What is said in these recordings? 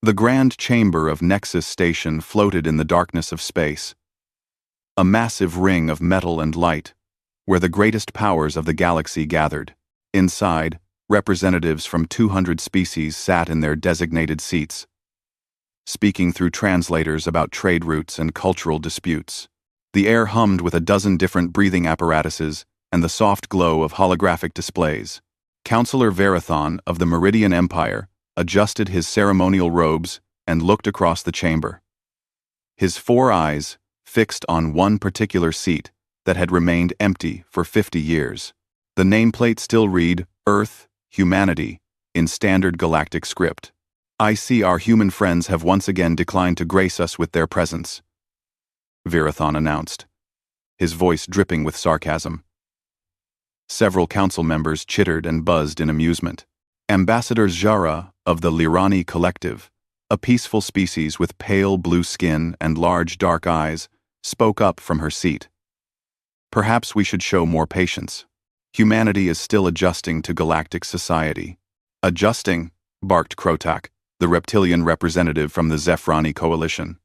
The grand chamber of Nexus Station floated in the darkness of space. A massive ring of metal and light, where the greatest powers of the galaxy gathered. Inside, representatives from 200 species sat in their designated seats, speaking through translators about trade routes and cultural disputes. The air hummed with a dozen different breathing apparatuses and the soft glow of holographic displays. Counselor Verathon of the Meridian Empire adjusted his ceremonial robes and looked across the chamber. His 4 eyes fixed on one particular seat that had remained empty for 50 years. The nameplate still read, Earth, Humanity, in standard galactic script. I see our human friends have once again declined to grace us with their presence, Verathon announced, his voice dripping with sarcasm. Several council members chittered and buzzed in amusement. Ambassador Zhara of the Lirani Collective, a peaceful species with pale blue skin and large dark eyes, spoke up from her seat. Perhaps we should show more patience. Humanity is still adjusting to galactic society. Adjusting, barked Krotak, the reptilian representative from the Zephrani coalition.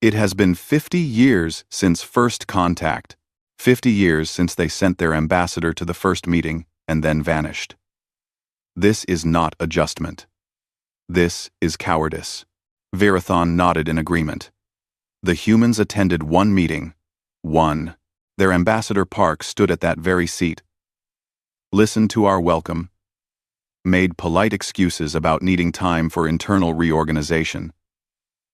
It has been 50 years since first contact, 50 years since they sent their ambassador to the first meeting and then vanished. This is not adjustment. This is cowardice. Verathon nodded in agreement. The humans attended one meeting. One. Their ambassador Park stood at that very seat, listened to our welcome, made polite excuses about needing time for internal reorganization,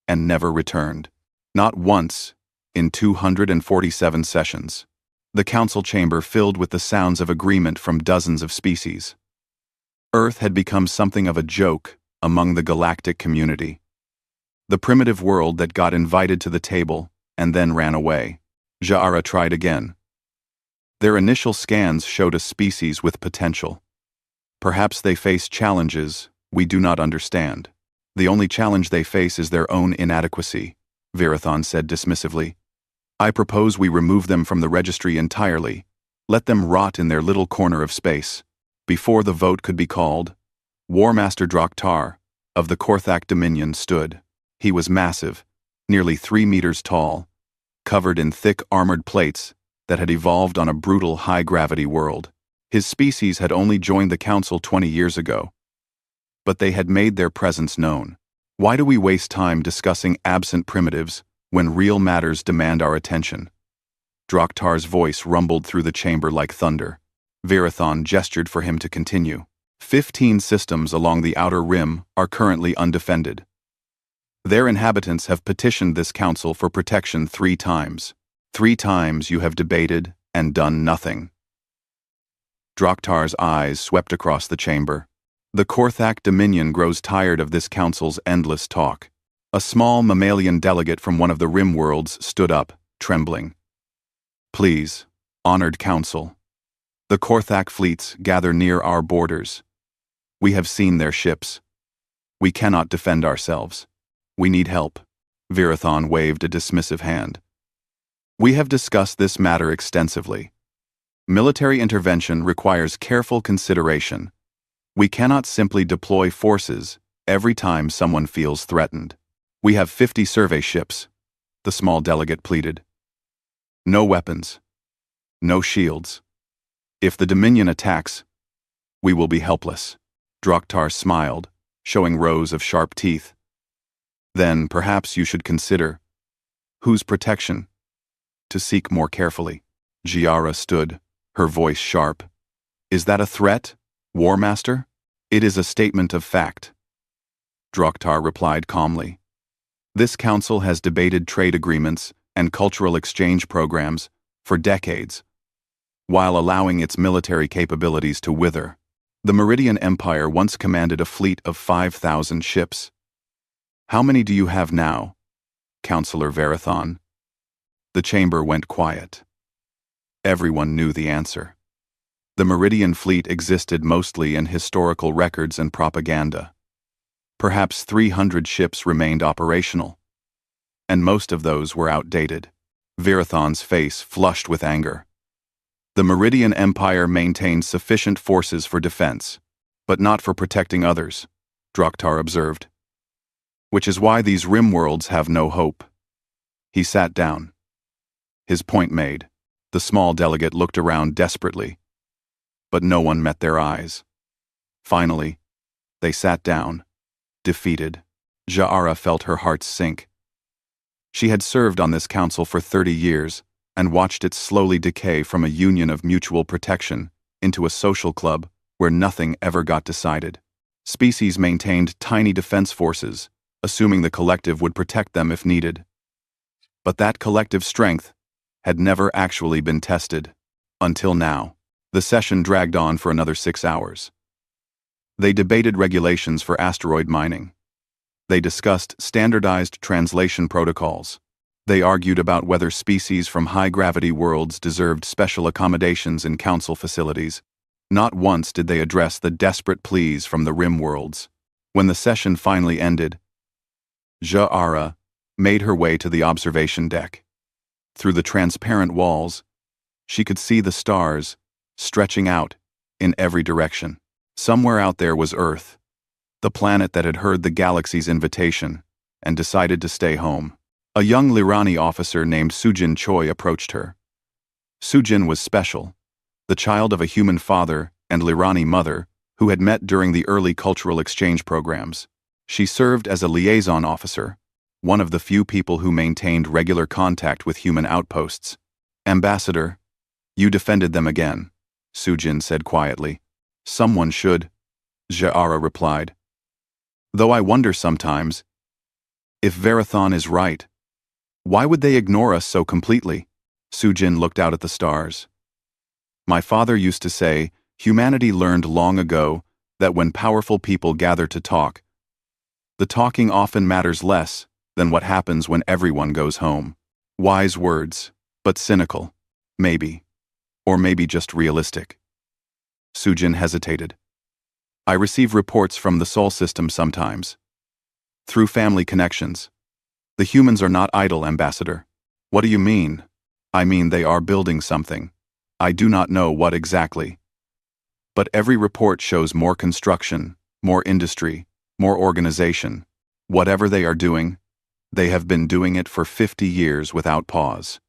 and never returned. Not once, in 247 sessions. The council chamber filled with the sounds of agreement from dozens of species. Earth had become something of a joke among the galactic community. The primitive world that got invited to the table and then ran away. Zhara tried again. Their initial scans showed a species with potential. Perhaps they face challenges we do not understand. The only challenge they face is their own inadequacy, Verathon said dismissively. I propose we remove them from the registry entirely. Let them rot in their little corner of space. Before the vote could be called, War Master Draktar of the Korthak Dominion stood. He was massive, nearly 3 meters tall, covered in thick armored plates that had evolved on a brutal high-gravity world. His species had only joined the council 20 years ago, but they had made their presence known. Why do we waste time discussing absent primitives when real matters demand our attention? Draktar's voice rumbled through the chamber like thunder. Verathon gestured for him to continue. 15 systems along the outer rim are currently undefended. Their inhabitants have petitioned this council for protection 3 times. 3 times you have debated and done nothing. Draktar's eyes swept across the chamber. The Korthak Dominion grows tired of this council's endless talk. A small mammalian delegate from one of the rim worlds stood up, trembling. Please, honored council. The Korthak fleets gather near our borders. We have seen their ships. We cannot defend ourselves. We need help. Verathon waved a dismissive hand. We have discussed this matter extensively. Military intervention requires careful consideration. We cannot simply deploy forces every time someone feels threatened. We have 50 survey ships, the small delegate pleaded. No weapons. No shields. If the Dominion attacks, we will be helpless. Draktar smiled, showing rows of sharp teeth. Then perhaps you should consider whose protection to seek more carefully. Giara stood, her voice sharp. Is that a threat, War Master? It is a statement of fact. Draktar replied calmly. This council has debated trade agreements and cultural exchange programs for decades, while allowing its military capabilities to wither. The Meridian Empire once commanded a fleet of 5,000 ships. How many do you have now, Counselor Verathon? The chamber went quiet. Everyone knew the answer. The Meridian fleet existed mostly in historical records and propaganda. Perhaps 300 ships remained operational, and most of those were outdated. Verathon's face flushed with anger. The Meridian Empire maintained sufficient forces for defense, but not for protecting others, Draktar observed. which is why these rim worlds have no hope. He sat down. His point made, the small delegate looked around desperately, but no one met their eyes. Finally, they sat down, defeated. Ja'ara felt her heart sink. She had served on this council for 30 years and watched it slowly decay from a union of mutual protection into a social club where nothing ever got decided. Species maintained tiny defense forces, assuming the collective would protect them if needed. But that collective strength had never actually been tested. Until now. The session dragged on for another 6 hours. They debated regulations for asteroid mining. They discussed standardized translation protocols. They argued about whether species from high-gravity worlds deserved special accommodations in council facilities. Not once did they address the desperate pleas from the rim worlds. When the session finally ended, Ja'ara made her way to the observation deck. Through the transparent walls, she could see the stars stretching out in every direction. Somewhere out there was Earth, the planet that had heard the galaxy's invitation and decided to stay home. A young Lirani officer named Sujin Choi approached her. Sujin was special, the child of a human father and Lirani mother who had met during the early cultural exchange programs. She served as a liaison officer, one of the few people who maintained regular contact with human outposts. "Ambassador, you defended them again," Sujin said quietly. "Someone should," Ja'ara replied. "Though I wonder sometimes, if Verathon is right, why would they ignore us so completely?" Sujin looked out at the stars. "My father used to say, humanity learned long ago that when powerful people gather to talk, the talking often matters less than what happens when everyone goes home." Wise words, but cynical. Maybe. Or maybe just realistic. Sujin hesitated. "I receive reports from the Sol system sometimes. Through family connections. The humans are not idle, Ambassador." "What do you mean?" "I mean they are building something. I do not know what exactly. But every report shows more construction, more industry, more organization. Whatever they are doing, they have been doing it for 50 years without pause."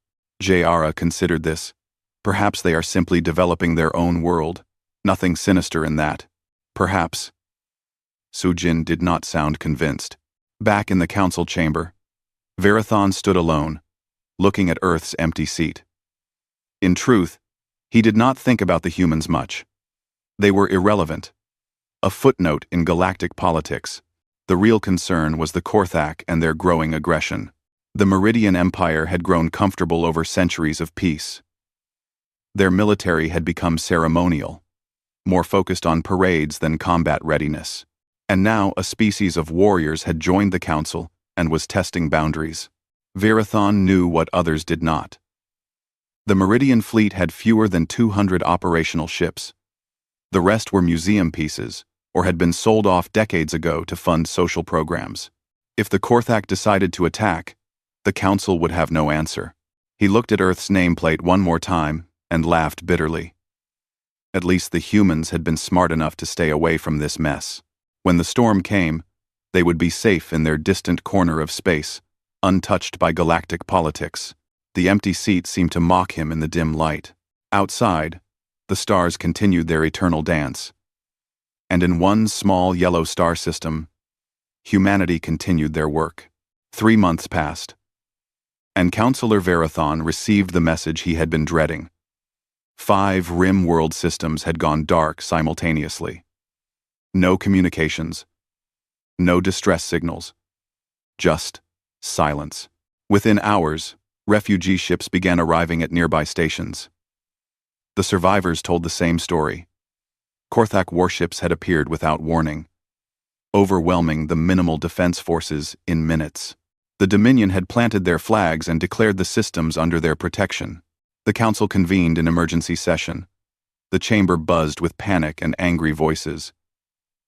Ja'ara considered this. Perhaps they are simply developing their own world. Nothing sinister in that. Perhaps. Sujin did not sound convinced. Back in the council chamber, Verathon stood alone, looking at Earth's empty seat. In truth, he did not think about the humans much. They were irrelevant. A footnote in galactic politics. The real concern was the Korthak and their growing aggression. The Meridian Empire had grown comfortable over centuries of peace. Their military had become ceremonial, more focused on parades than combat readiness. And now a species of warriors had joined the council and was testing boundaries. Verathon knew what others did not. The Meridian fleet had fewer than 200 operational ships. The rest were museum pieces, or had been sold off decades ago to fund social programs. If the Korthak decided to attack, the council would have no answer. He looked at Earth's nameplate one more time and laughed bitterly. At least the humans had been smart enough to stay away from this mess. When the storm came, they would be safe in their distant corner of space, untouched by galactic politics. The empty seat seemed to mock him in the dim light. Outside, the stars continued their eternal dance. And in one small yellow star system, humanity continued their work. 3 months passed. And Counselor Verathon received the message he had been dreading. 5 rim world systems had gone dark simultaneously. No communications. No distress signals. Just silence. Within hours, refugee ships began arriving at nearby stations. The survivors told the same story. Korthak warships had appeared without warning, overwhelming the minimal defense forces in minutes. The Dominion had planted their flags and declared the systems under their protection. The council convened in emergency session. The chamber buzzed with panic and angry voices.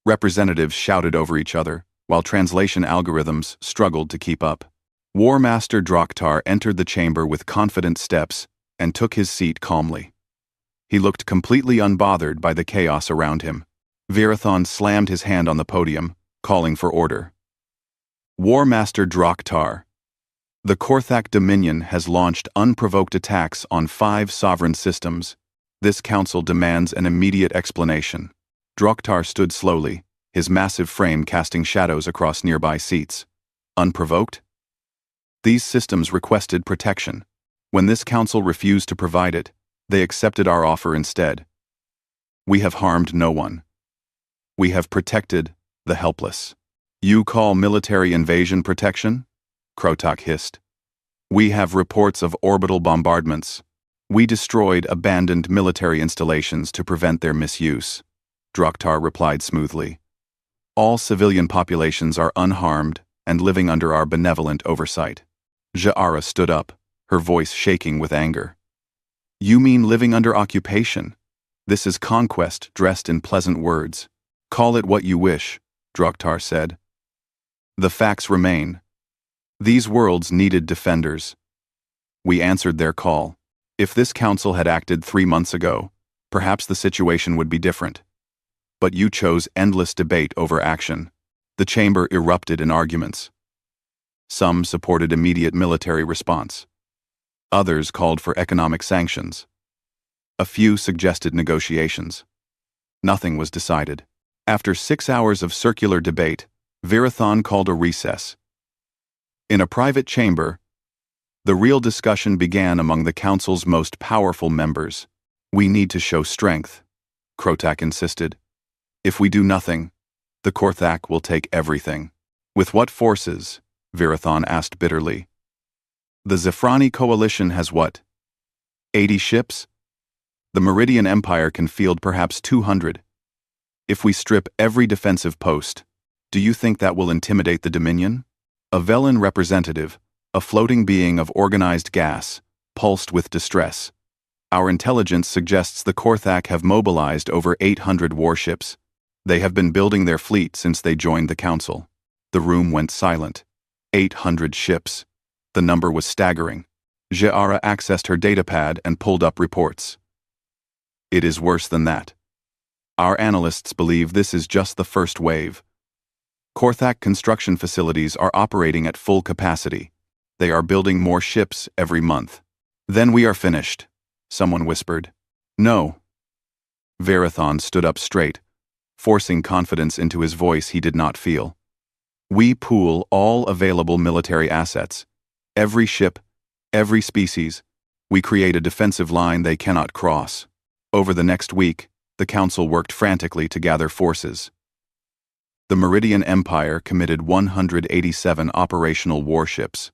Representatives shouted over each other, while translation algorithms struggled to keep up. War Master Draktar entered the chamber with confident steps and took his seat calmly. He looked completely unbothered by the chaos around him. Verathon slammed his hand on the podium, calling for order. War Master Draktar. The Korthak Dominion has launched unprovoked attacks on 5 sovereign systems. This council demands an immediate explanation. Draktar stood slowly, his massive frame casting shadows across nearby seats. Unprovoked? These systems requested protection. When this council refused to provide it, they accepted our offer instead. We have harmed no one. We have protected the helpless. You call military invasion protection? Krotok hissed. We have reports of orbital bombardments. We destroyed abandoned military installations to prevent their misuse. Draktar replied smoothly. All civilian populations are unharmed and living under our benevolent oversight. Ja'ara stood up, her voice shaking with anger. You mean living under occupation? This is conquest dressed in pleasant words. Call it what you wish, Draktar said. The facts remain. These worlds needed defenders. We answered their call. If this council had acted 3 months ago, perhaps the situation would be different. But you chose endless debate over action. The chamber erupted in arguments. Some supported immediate military response. Others called for economic sanctions. A few suggested negotiations. Nothing was decided. After 6 hours of circular debate, Virathon called a recess. In a private chamber, the real discussion began among the council's most powerful members. We need to show strength, Krotak insisted. If we do nothing, the Korthak will take everything. With what forces? Virathon asked bitterly. The Zephrani coalition has what? 80 ships? The Meridian Empire can field perhaps 200. If we strip every defensive post, do you think that will intimidate the Dominion? A Velen representative, a floating being of organized gas, pulsed with distress. Our intelligence suggests the Korthak have mobilized over 800 warships. They have been building their fleet since they joined the council. The room went silent. 800 ships. The number was staggering. Ja'ara accessed her datapad and pulled up reports. It is worse than that. Our analysts believe this is just the first wave. Korthak construction facilities are operating at full capacity. They are building more ships every month. Then we are finished, someone whispered. No. Virathon stood up straight, forcing confidence into his voice he did not feel. We pool all available military assets. Every ship, every species. We create a defensive line they cannot cross. Over the next week, the Council worked frantically to gather forces. The Meridian Empire committed 187 operational warships.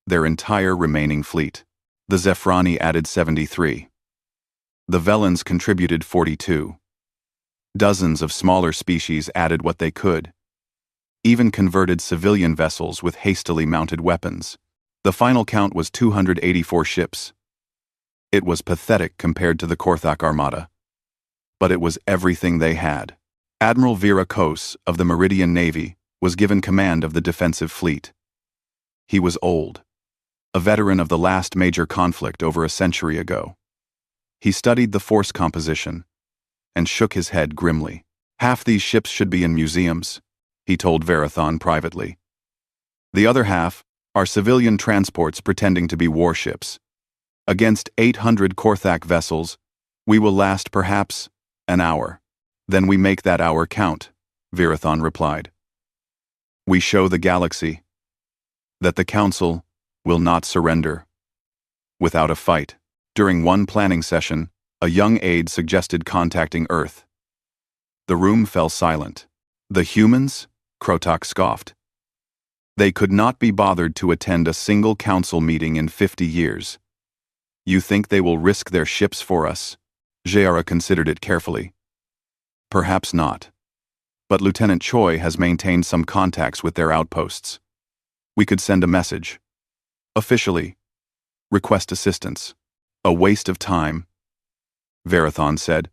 Their entire remaining fleet. The Zephrani added 73. The Velens contributed 42. Dozens of smaller species added what they could. Even converted civilian vessels with hastily mounted weapons. The final count was 284 ships. It was pathetic compared to the Korthak Armada. But it was everything they had. Admiral Vera Kos of the Meridian Navy was given command of the defensive fleet. He was old, a veteran of the last major conflict over a century ago. He studied the force composition and shook his head grimly. Half these ships should be in museums, he told Varathon privately. The other half are civilian transports pretending to be warships. Against 800 Korthak vessels, we will last perhaps an hour. Then we make that hour count, Virathon replied. We show the galaxy that the Council will not surrender. Without a fight, during one planning session, a young aide suggested contacting Earth. The room fell silent. The humans? Krotok scoffed. They could not be bothered to attend a single council meeting in 50 years. You think they will risk their ships for us? Ja'ara considered it carefully. Perhaps not. But Lieutenant Choi has maintained some contacts with their outposts. We could send a message. Officially. Request assistance. A waste of time, Varathon said.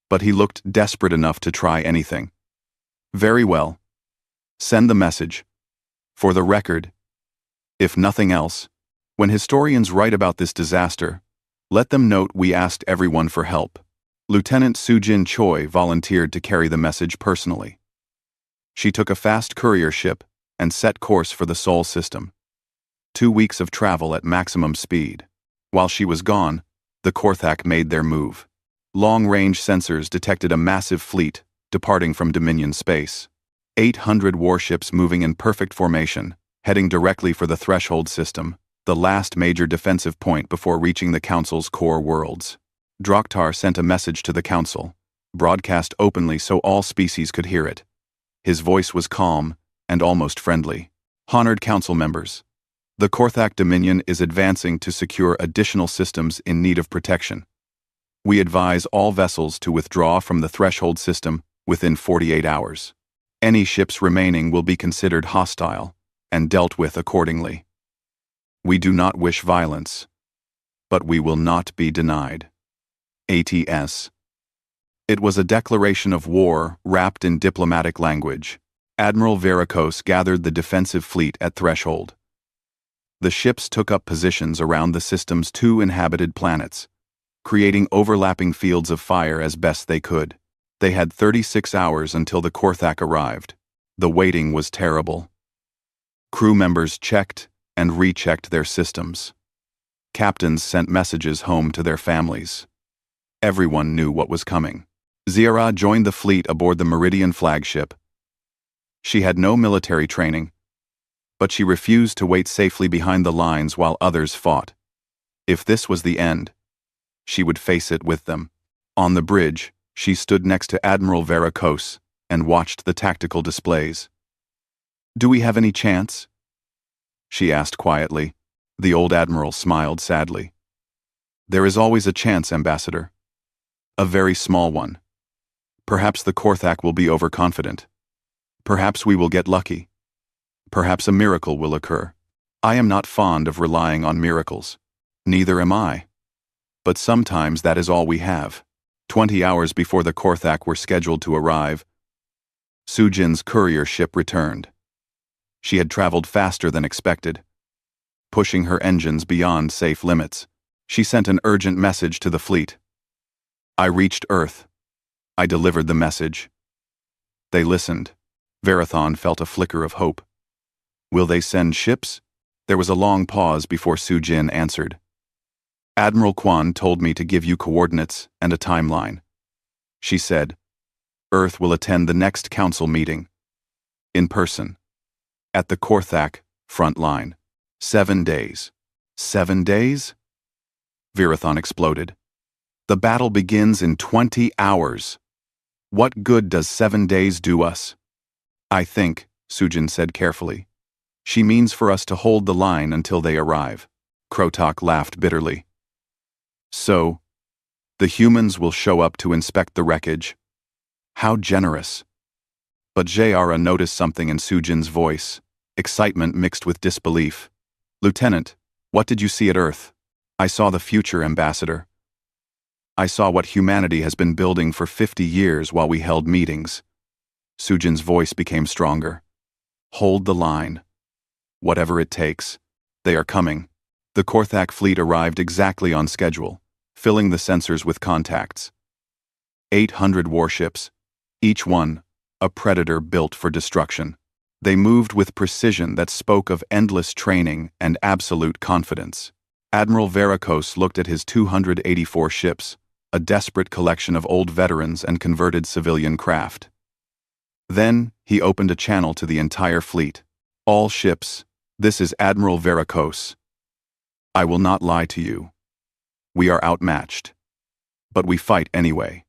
But he looked desperate enough to try anything. Very well. Send the message. For the record, if nothing else, when historians write about this disaster, let them note we asked everyone for help. Lieutenant Sujin Choi volunteered to carry the message personally. She took a fast courier ship and set course for the Sol system. 2 weeks of travel at maximum speed. While she was gone, the Korthak made their move. Long-range sensors detected a massive fleet departing from Dominion space. 800 warships moving in perfect formation, heading directly for the Threshold system, the last major defensive point before reaching the Council's core worlds. Draktar sent a message to the Council, broadcast openly so all species could hear it. His voice was calm and almost friendly. Honored Council members, the Korthak Dominion is advancing to secure additional systems in need of protection. We advise all vessels to withdraw from the Threshold system within 48 hours. Any ships remaining will be considered hostile and dealt with accordingly. We do not wish violence, but we will not be denied. ATS. It was a declaration of war wrapped in diplomatic language. Admiral Veracruz gathered the defensive fleet at Threshold. The ships took up positions around the system's 2 inhabited planets, creating overlapping fields of fire as best they could. They had 36 hours until the Korthak arrived. The waiting was terrible. Crew members checked and rechecked their systems. Captains sent messages home to their families. Everyone knew what was coming. Zira joined the fleet aboard the Meridian flagship. She had no military training, but she refused to wait safely behind the lines while others fought. If this was the end, she would face it with them. On the bridge, she stood next to Admiral Veracruz and watched the tactical displays. "Do we have any chance?" she asked quietly. The old admiral smiled sadly. "There is always a chance, Ambassador. A very small one. Perhaps the Korthak will be overconfident. Perhaps we will get lucky. Perhaps a miracle will occur. I am not fond of relying on miracles. Neither am I. But sometimes that is all we have." 20 hours before the Korthak were scheduled to arrive, Sujin's courier ship returned. She had traveled faster than expected. Pushing her engines beyond safe limits, she sent an urgent message to the fleet. "I reached Earth. I delivered the message." They listened. Varathon felt a flicker of hope. "Will they send ships?" There was a long pause before Sujin answered. "Admiral Kwan told me to give you coordinates and a timeline." She said, "Earth will attend the next council meeting. In person. At the Korthak front line. 7 days. 7 days?" Varathon exploded. "The battle begins in 20 hours. What good does 7 days do us?" "I think," Sujin said carefully, "she means for us to hold the line until they arrive." Krotok laughed bitterly. "So, the humans will show up to inspect the wreckage. How generous." But Jayara noticed something in Sujin's voice, excitement mixed with disbelief. "Lieutenant, what did you see at Earth?" "I saw the future, Ambassador. I saw what humanity has been building for 50 years while we held meetings." Sujin's voice became stronger. "Hold the line. Whatever it takes. They are coming." The Korthak fleet arrived exactly on schedule, filling the sensors with contacts. 800 warships, each one a predator built for destruction. They moved with precision that spoke of endless training and absolute confidence. Admiral Veracruz looked at his 284 ships, a desperate collection of old veterans and converted civilian craft. Then, he opened a channel to the entire fleet. "All ships, this is Admiral Veracruz. I will not lie to you. We are outmatched. But we fight anyway.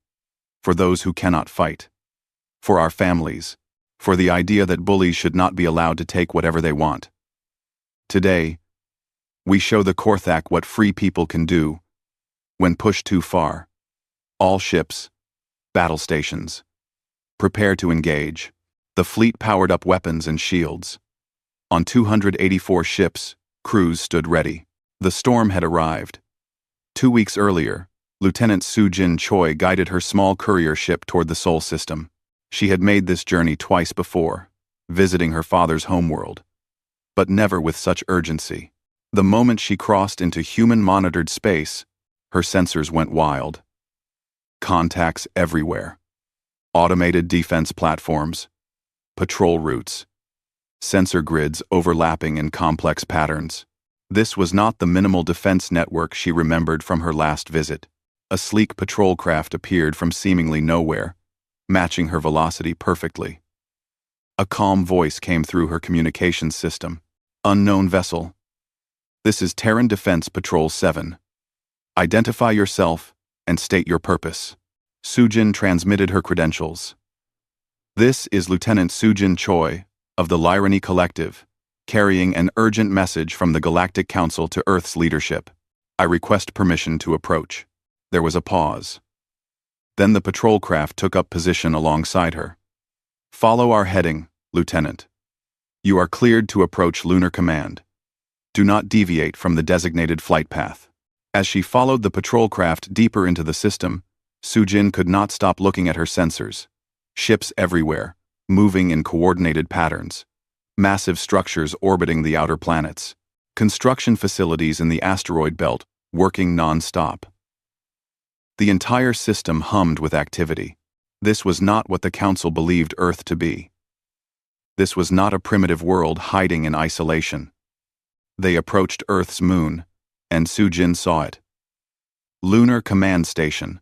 For those who cannot fight. For our families. For the idea that bullies should not be allowed to take whatever they want. Today, we show the Korthak what free people can do when pushed too far. All ships, battle stations. Prepare to engage." The fleet powered up weapons and shields. On 284 ships, crews stood ready. The storm had arrived. 2 weeks earlier, Lieutenant Sujin Choi guided her small courier ship toward the Sol system. She had made this journey twice before, visiting her father's homeworld, but never with such urgency. The moment she crossed into human-monitored space, her sensors went wild. Contacts everywhere. Automated defense platforms. Patrol routes. sensor grids overlapping in complex patterns. This was not the minimal defense network she remembered from her last visit. A sleek patrol craft appeared from seemingly nowhere, matching her velocity perfectly. A calm voice came through her communications system. Unknown vessel. This is Terran Defense Patrol 7. Identify yourself and state your purpose. Sujin transmitted her credentials. This is Lieutenant Sujin Choi of the Lyrany Collective, carrying an urgent message from the Galactic Council to Earth's leadership. I request permission to approach. There was a pause. Then the patrol craft took up position alongside her. Follow our heading, Lieutenant. You are cleared to approach Lunar Command. Do not deviate from the designated flight path. As she followed the patrol craft deeper into the system, Sujin could not stop looking at her sensors. Ships everywhere, moving in coordinated patterns. Massive structures orbiting the outer planets. Construction facilities in the asteroid belt, working non-stop. The entire system hummed with activity. This was not what the Council believed Earth to be. This was not a primitive world hiding in isolation. They approached Earth's moon, and Sujin saw it. Lunar Command Station,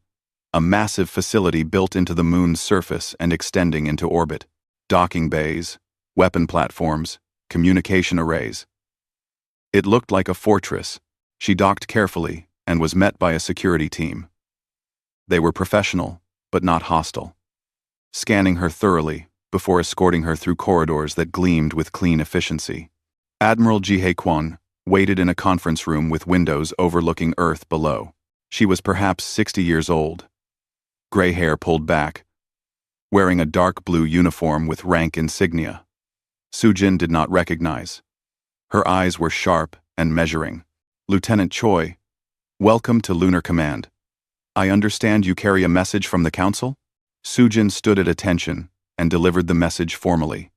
a massive facility built into the moon's surface and extending into orbit. Docking bays, weapon platforms, communication arrays. It looked like a fortress. She docked carefully and was met by a security team. They were professional, but not hostile, scanning her thoroughly before escorting her through corridors that gleamed with clean efficiency. Admiral Jihye Kwon waited in a conference room with windows overlooking Earth below. She was perhaps 60 years old. Gray hair pulled back, wearing a dark blue uniform with rank insignia. Sujin did not recognize. Her eyes were sharp and measuring. Lieutenant Choi, welcome to Lunar Command. I understand you carry a message from the Council? Sujin stood at attention and delivered the message formally.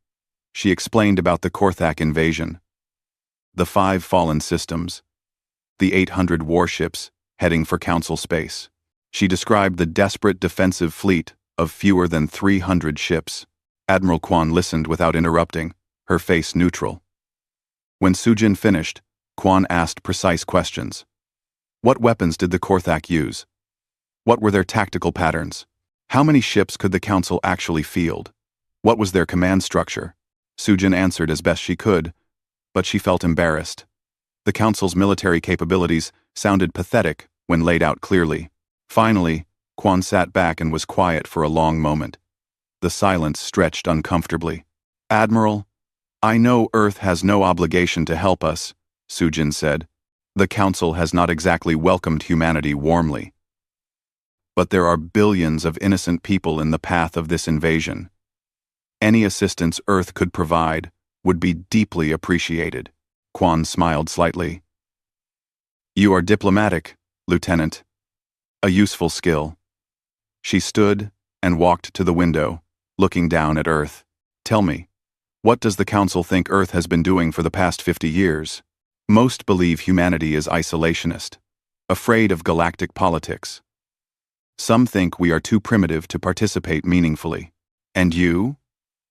She explained about the Korthak invasion, the 5 fallen systems, the 800 warships heading for Council space. She described the desperate defensive fleet of fewer than 300 ships. Admiral Kwon listened without interrupting, her face neutral. When Sujin finished, Kwon asked precise questions. What weapons did the Korthak use? What were their tactical patterns? How many ships could the Council actually field? What was their command structure? Sujin answered as best she could, but she felt embarrassed. The Council's military capabilities sounded pathetic when laid out clearly. Finally, Kwon sat back and was quiet for a long moment. The silence stretched uncomfortably. Admiral, I know Earth has no obligation to help us, Sujin said. The Council has not exactly welcomed humanity warmly. But there are billions of innocent people in the path of this invasion. Any assistance Earth could provide would be deeply appreciated. Kwon smiled slightly. You are diplomatic, Lieutenant. A useful skill. She stood and walked to the window, looking down at Earth. Tell me, what does the Council think Earth has been doing for the past 50 years? Most believe humanity is isolationist, afraid of galactic politics. Some think we are too primitive to participate meaningfully. And you?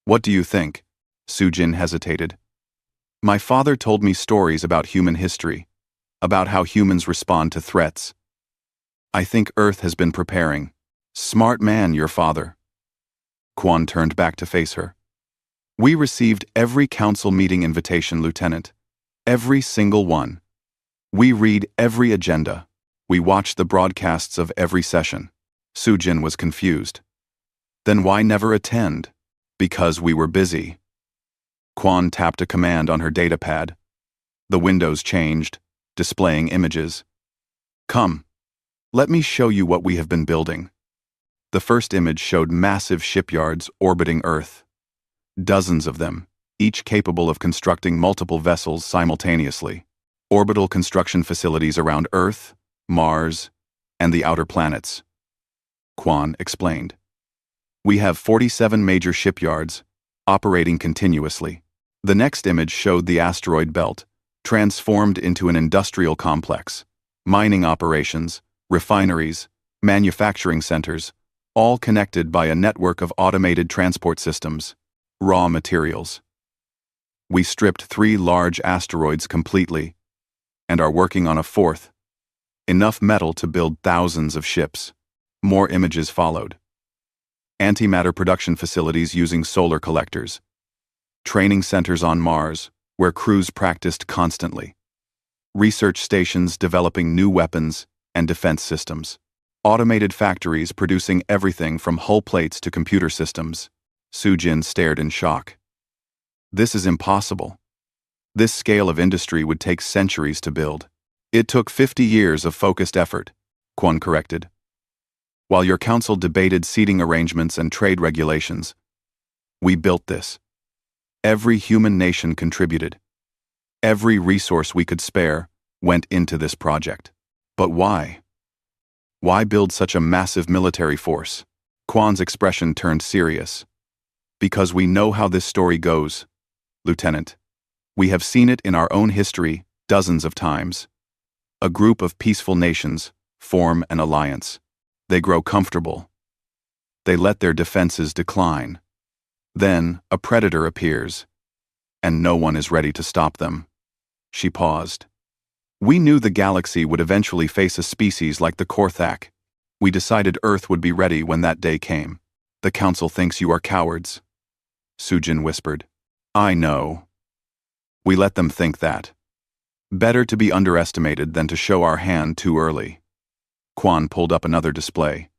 What do you think? Sujin hesitated. My father told me stories about human history, about how humans respond to threats. I think Earth has been preparing. Smart man, your father. Kwon turned back to face her. We received every Council meeting invitation, Lieutenant. Every single one. We read every agenda. We watch the broadcasts of every session. Sujin was confused. Then why never attend? Because we were busy. Kwon tapped a command on her datapad. The windows changed, displaying images. Come, let me show you what we have been building. The first image showed massive shipyards orbiting Earth. Dozens of them, each capable of constructing multiple vessels simultaneously. Orbital construction facilities around Earth, Mars, and the outer planets. Kwon explained. We have 47 major shipyards, operating continuously. The next image showed the asteroid belt, transformed into an industrial complex. Mining operations, refineries, manufacturing centers, all connected by a network of automated transport systems. Raw materials. We stripped 3 large asteroids completely, and are working on a 4th. Enough metal to build thousands of ships. More images followed. Antimatter production facilities using solar collectors. Training centers on Mars, where crews practiced constantly. Research stations developing new weapons and defense systems. Automated factories producing everything from hull plates to computer systems. Sujin stared in shock. This is impossible. This scale of industry would take centuries to build. It took 50 years of focused effort, Kwon corrected. While your council debated seating arrangements and trade regulations, we built this. Every human nation contributed. Every resource we could spare went into this project. But why? Why build such a massive military force? Kwon's expression turned serious. Because we know how this story goes, Lieutenant. We have seen it in our own history dozens of times. A group of peaceful nations form an alliance. They grow comfortable. They let their defenses decline. Then a predator appears, and no one is ready to stop them. She paused. We knew the galaxy would eventually face a species like the Korthak. We decided Earth would be ready when that day came. The Council thinks you are cowards, Sujin whispered. I know. We let them think that. Better to be underestimated than to show our hand too early. Kwon pulled up another display.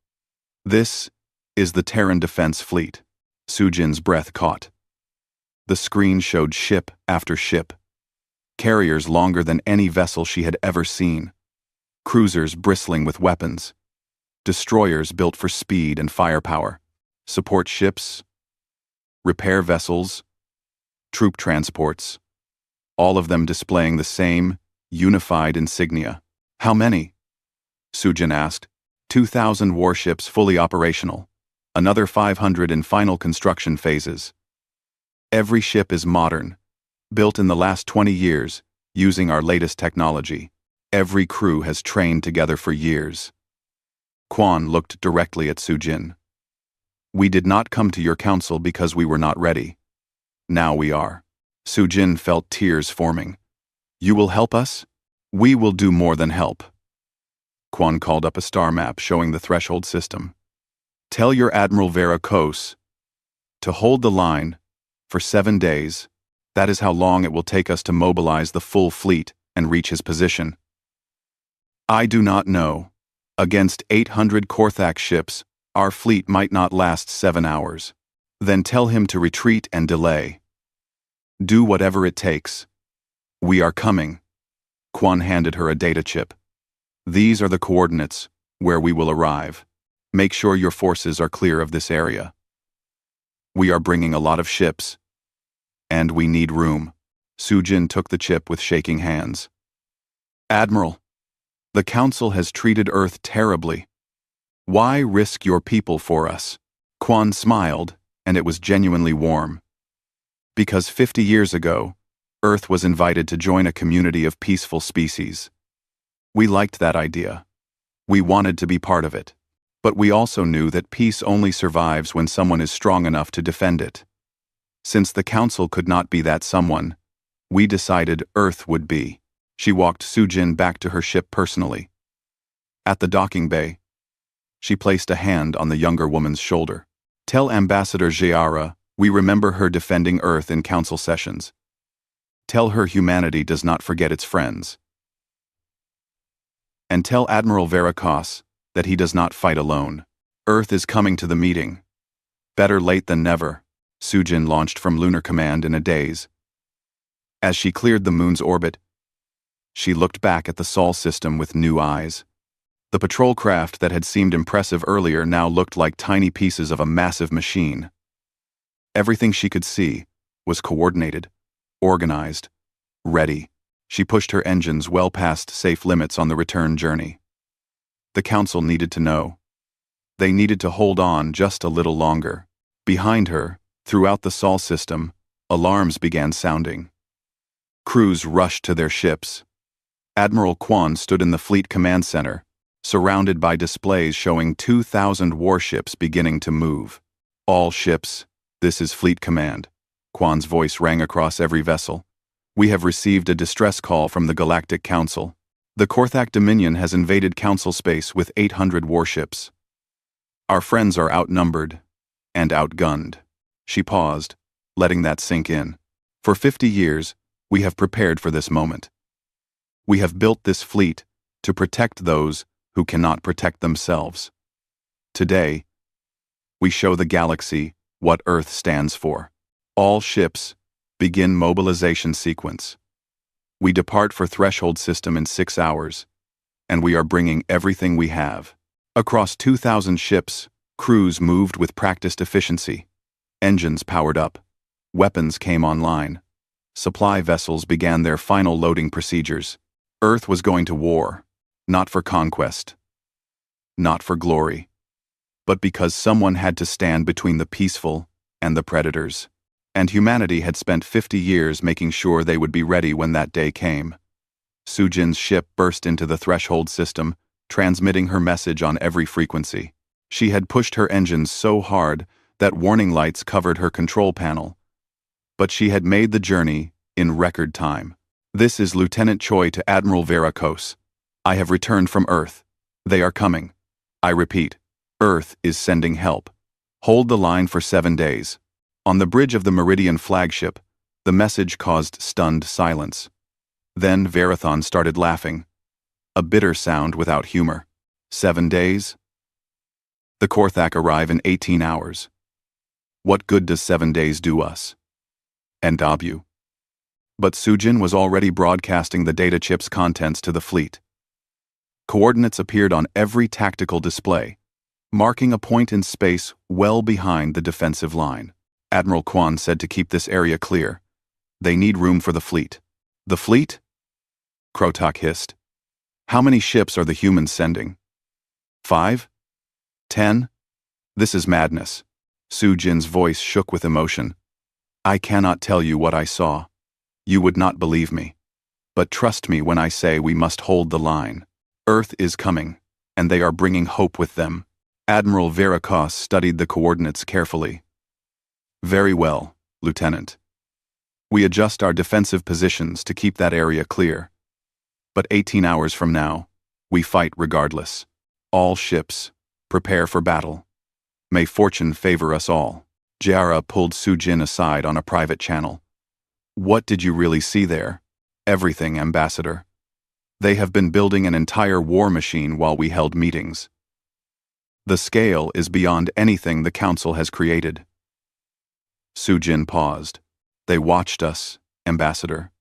This is the Terran Defense Fleet. Sujin's breath caught. The screen showed ship after ship. Carriers longer than any vessel she had ever seen. Cruisers bristling with weapons. Destroyers built for speed and firepower. Support ships. Repair vessels. Troop transports. All of them displaying the same, unified insignia. How many? Sujin asked. 2,000 warships fully operational. Another 500 in final construction phases. Every ship is modern, built in the last 20 years, using our latest technology. Every crew has trained together for years. Kwon looked directly at Sujin. We did not come to your council because we were not ready. Now we are. Sujin felt tears forming. You will help us? We will do more than help. Kwon called up a star map showing the threshold system. Tell your Admiral Vera Kos to hold the line for 7 days. That is how long it will take us to mobilize the full fleet and reach his position. I do not know. Against 800 Korthak ships, our fleet might not last 7 hours. Then tell him to retreat and delay. Do whatever it takes. We are coming. Kwon handed her a data chip. These are the coordinates where we will arrive. Make sure your forces are clear of this area. We are bringing a lot of ships. And we need room. Sujin took the chip with shaking hands. Admiral, the Council has treated Earth terribly. Why risk your people for us? Kwon smiled, and it was genuinely warm. Because 50 years ago, Earth was invited to join a community of peaceful species. We liked that idea. We wanted to be part of it. But we also knew that peace only survives when someone is strong enough to defend it. Since the Council could not be that someone, we decided Earth would be. She walked Sujin back to her ship personally. At the docking bay, she placed a hand on the younger woman's shoulder. Tell Ambassador Jiara we remember her defending Earth in Council sessions. Tell her humanity does not forget its friends. And tell Admiral Veracos that he does not fight alone. Earth is coming to the meeting. Better late than never. Sujin launched from Lunar Command in a daze. As she cleared the moon's orbit, she looked back at the Sol system with new eyes. The patrol craft that had seemed impressive earlier now looked like tiny pieces of a massive machine. Everything she could see was coordinated, organized, ready. She pushed her engines well past safe limits on the return journey. The Council needed to know. They needed to hold on just a little longer. Behind her, throughout the Sol system, alarms began sounding. Crews rushed to their ships. Admiral Kwon stood in the Fleet Command Center, surrounded by displays showing 2,000 warships beginning to move. All ships, this is Fleet Command. Quan's voice rang across every vessel. "We have received a distress call from the Galactic Council. The Korthak Dominion has invaded Council space with 800 warships. Our friends are outnumbered and outgunned." She paused, letting that sink in. "For 50 years, we have prepared for this moment. We have built this fleet to protect those who cannot protect themselves. Today, we show the galaxy what Earth stands for. All ships begin mobilization sequence. We depart for Threshold System in 6 hours, and we are bringing everything we have." Across 2,000 ships, crews moved with practiced efficiency. Engines powered up. Weapons came online. Supply vessels began their final loading procedures. Earth was going to war, not for conquest, not for glory, but because someone had to stand between the peaceful and the predators. And humanity had spent 50 years making sure they would be ready when that day came. Sujin's ship burst into the Threshold System, transmitting her message on every frequency. She had pushed her engines so hard that warning lights covered her control panel. But she had made the journey in record time. "This is Lieutenant Choi to Admiral Veracruz. I have returned from Earth. They are coming. I repeat, Earth is sending help. Hold the line for 7 days." On the bridge of the Meridian flagship, the message caused stunned silence. Then Verathon started laughing, a bitter sound without humor. 7 days? The Korthak arrive in 18 hours. What good does 7 days do us? And Dabu. But Sujin was already broadcasting the data chip's contents to the fleet. Coordinates appeared on every tactical display, marking a point in space well behind the defensive line. Admiral Quan said to keep this area clear. "They need room for the fleet." "The fleet?" Krotok hissed. "How many ships are the humans sending? 5? 10? This is madness." Sujin's voice shook with emotion. "I cannot tell you what I saw. You would not believe me. But trust me when I say we must hold the line. Earth is coming, and they are bringing hope with them." Admiral Veracruz studied the coordinates carefully. "Very well, Lieutenant. We adjust our defensive positions to keep that area clear. But 18 hours from now, we fight regardless. All ships, prepare for battle. May fortune favor us all." Jara pulled Sujin aside on a private channel. "What did you really see there?" "Everything, Ambassador. They have been building an entire war machine while we held meetings. The scale is beyond anything the Council has created." Sujin paused. "They watched us, Ambassador.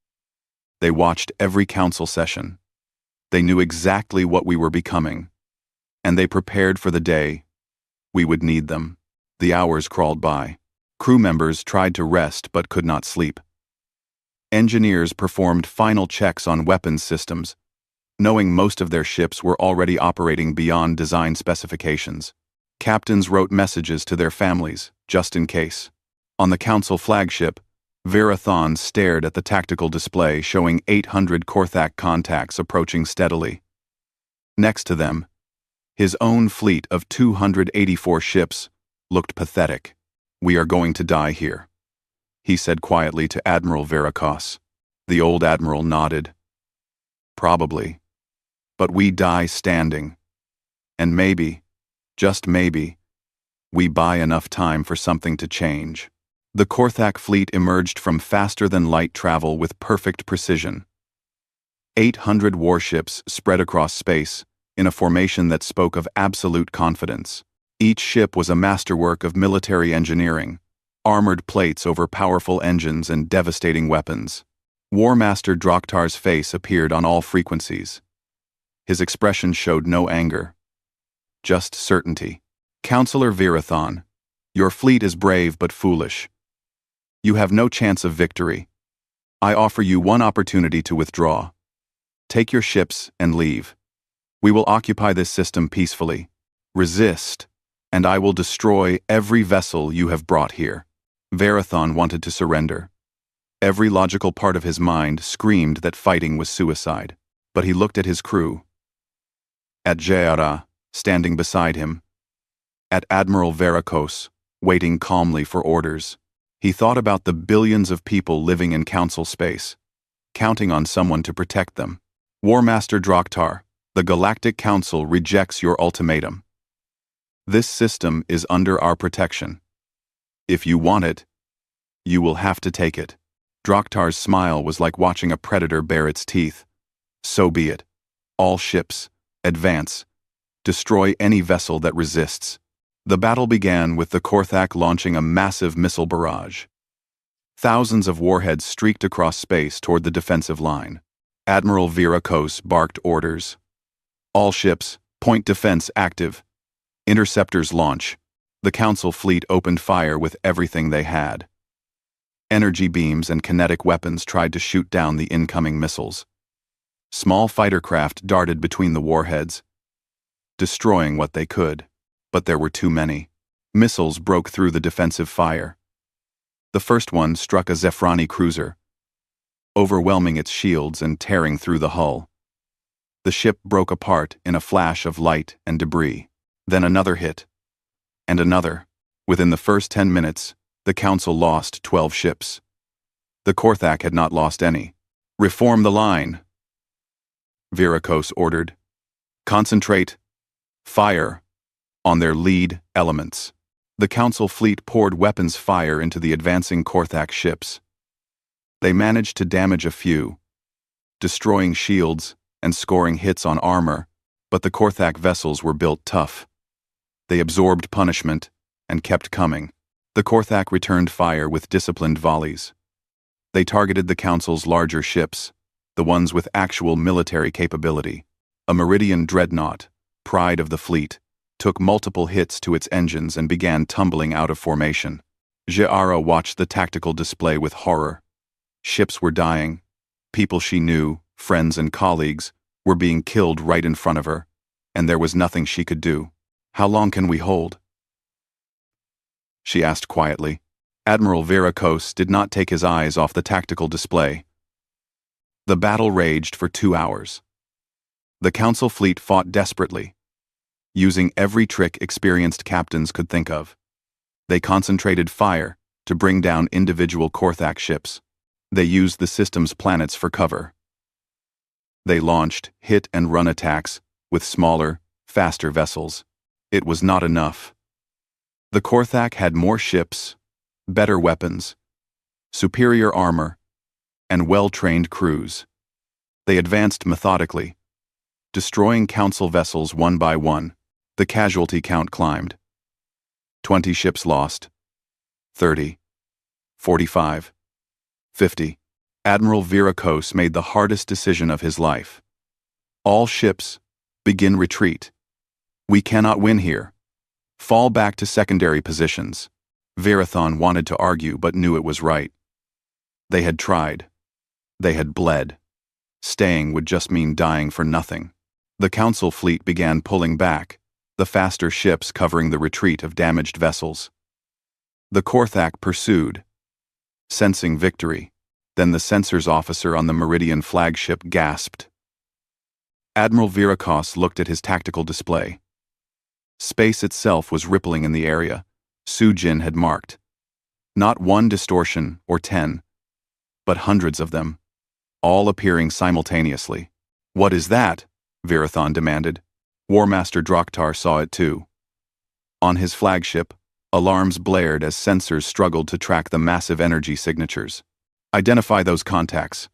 They watched every council session. They knew exactly what we were becoming. And they prepared for the day we would need them." The hours crawled by. Crew members tried to rest but could not sleep. Engineers performed final checks on weapons systems, knowing most of their ships were already operating beyond design specifications. Captains wrote messages to their families, just in case. On the Council flagship, Verathon stared at the tactical display showing 800 Korthak contacts approaching steadily. Next to them, his own fleet of 284 ships looked pathetic. "We are going to die here," he said quietly to Admiral Veracruz. The old admiral nodded. "Probably. But we die standing. And maybe, just maybe, we buy enough time for something to change." The Korthak fleet emerged from faster-than-light travel with perfect precision. 800 warships spread across space in a formation that spoke of absolute confidence. Each ship was a masterwork of military engineering, armored plates over powerful engines and devastating weapons. War Master Drokhtar's face appeared on all frequencies. His expression showed no anger, just certainty. "Counselor Verathon, your fleet is brave but foolish. You have no chance of victory. I offer you one opportunity to withdraw. Take your ships and leave. We will occupy this system peacefully. Resist, and I will destroy every vessel you have brought here." Verathon wanted to surrender. Every logical part of his mind screamed that fighting was suicide. But he looked at his crew. At Jara, standing beside him. At Admiral Veracruz, waiting calmly for orders. He thought about the billions of people living in Council space, counting on someone to protect them. War Master Draktar, the Galactic Council rejects your ultimatum. This system is under our protection. If you want it, you will have to take it. Draktar's smile was like watching a predator bare its teeth. So be it. All ships, advance. Destroy any vessel that resists. The battle began with the Korthak launching a massive missile barrage. Thousands of warheads streaked across space toward the defensive line. Admiral Virakos barked orders. All ships, point defense active. Interceptors launch. The Council fleet opened fire with everything they had. Energy beams and kinetic weapons tried to shoot down the incoming missiles. Small fighter craft darted between the warheads, destroying what they could. But there were too many. Missiles broke through the defensive fire. The first one struck a Zephrani cruiser, overwhelming its shields and tearing through the hull. The ship broke apart in a flash of light and debris. Then another hit, and another. Within the first 10 minutes, the Council lost 12 ships. The Korthak had not lost any. Reform the line, Virakos ordered. Concentrate. Fire on their lead elements. The Council fleet poured weapons fire into the advancing Korthak ships. They managed to damage a few, destroying shields and scoring hits on armor, but the Korthak vessels were built tough. They absorbed punishment and kept coming. The Korthak returned fire with disciplined volleys. They targeted the Council's larger ships, the ones with actual military capability. A Meridian dreadnought, pride of the fleet, took multiple hits to its engines and began tumbling out of formation. Jiara watched the tactical display with horror. Ships were dying. People she knew, friends and colleagues, were being killed right in front of her, and there was nothing she could do. How long can we hold? She asked quietly. Admiral Virakos did not take his eyes off the tactical display. The battle raged for 2 hours. The Council fleet fought desperately, using every trick experienced captains could think of. They concentrated fire to bring down individual Korthak ships. They used the system's planets for cover. They launched hit-and-run attacks with smaller, faster vessels. It was not enough. The Korthak had more ships, better weapons, superior armor, and well-trained crews. They advanced methodically, destroying Council vessels one by one. The casualty count climbed. 20 ships lost. 30. 45. 50. Admiral Virakos made the hardest decision of his life. All ships, begin retreat. We cannot win here. Fall back to secondary positions. Varathon wanted to argue but knew it was right. They had tried. They had bled. Staying would just mean dying for nothing. The Council fleet began pulling back, the faster ships covering the retreat of damaged vessels. The Korthak pursued, sensing victory. Then the sensors officer on the Meridian flagship gasped. Admiral Virakos looked at his tactical display. Space itself was rippling in the area Sujin had marked. Not one distortion or 10, but hundreds of them, all appearing simultaneously. What is that? Varathon demanded. War Master Draktar saw it too. On his flagship, alarms blared as sensors struggled to track the massive energy signatures. Identify those contacts,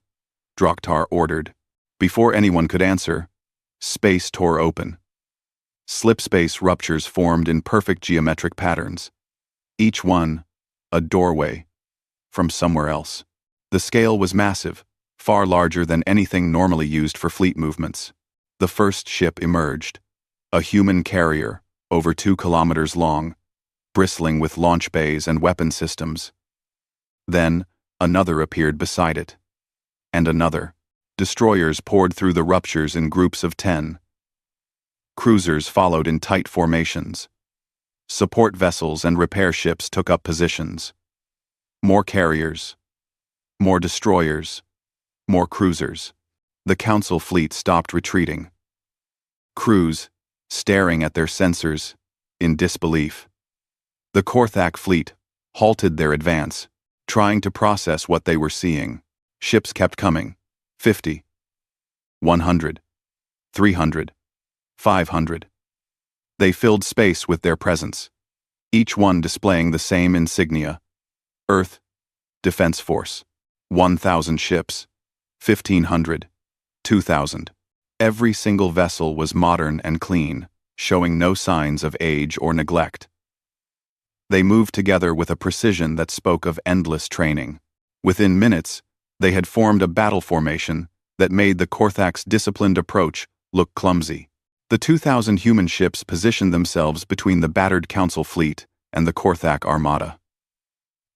Draktar ordered. Before anyone could answer, space tore open. Slipspace ruptures formed in perfect geometric patterns. Each one, a doorway, from somewhere else. The scale was massive, far larger than anything normally used for fleet movements. The first ship emerged, a human carrier, over 2 kilometers long, bristling with launch bays and weapon systems. Then, another appeared beside it. And another. Destroyers poured through the ruptures in groups of 10. Cruisers followed in tight formations. Support vessels and repair ships took up positions. More carriers. More destroyers. More cruisers. The Council fleet stopped retreating. Crews, staring at their sensors, in disbelief. The Korthak fleet halted their advance, trying to process what they were seeing. Ships kept coming. 50. 100. 300. 500. They filled space with their presence, each one displaying the same insignia. Earth, Defense Force. 1,000 ships. 1,500. 2,000. Every single vessel was modern and clean, showing no signs of age or neglect. They moved together with a precision that spoke of endless training. Within minutes, they had formed a battle formation that made the Korthak's disciplined approach look clumsy. The 2,000 human ships positioned themselves between the battered Council fleet and the Korthak Armada.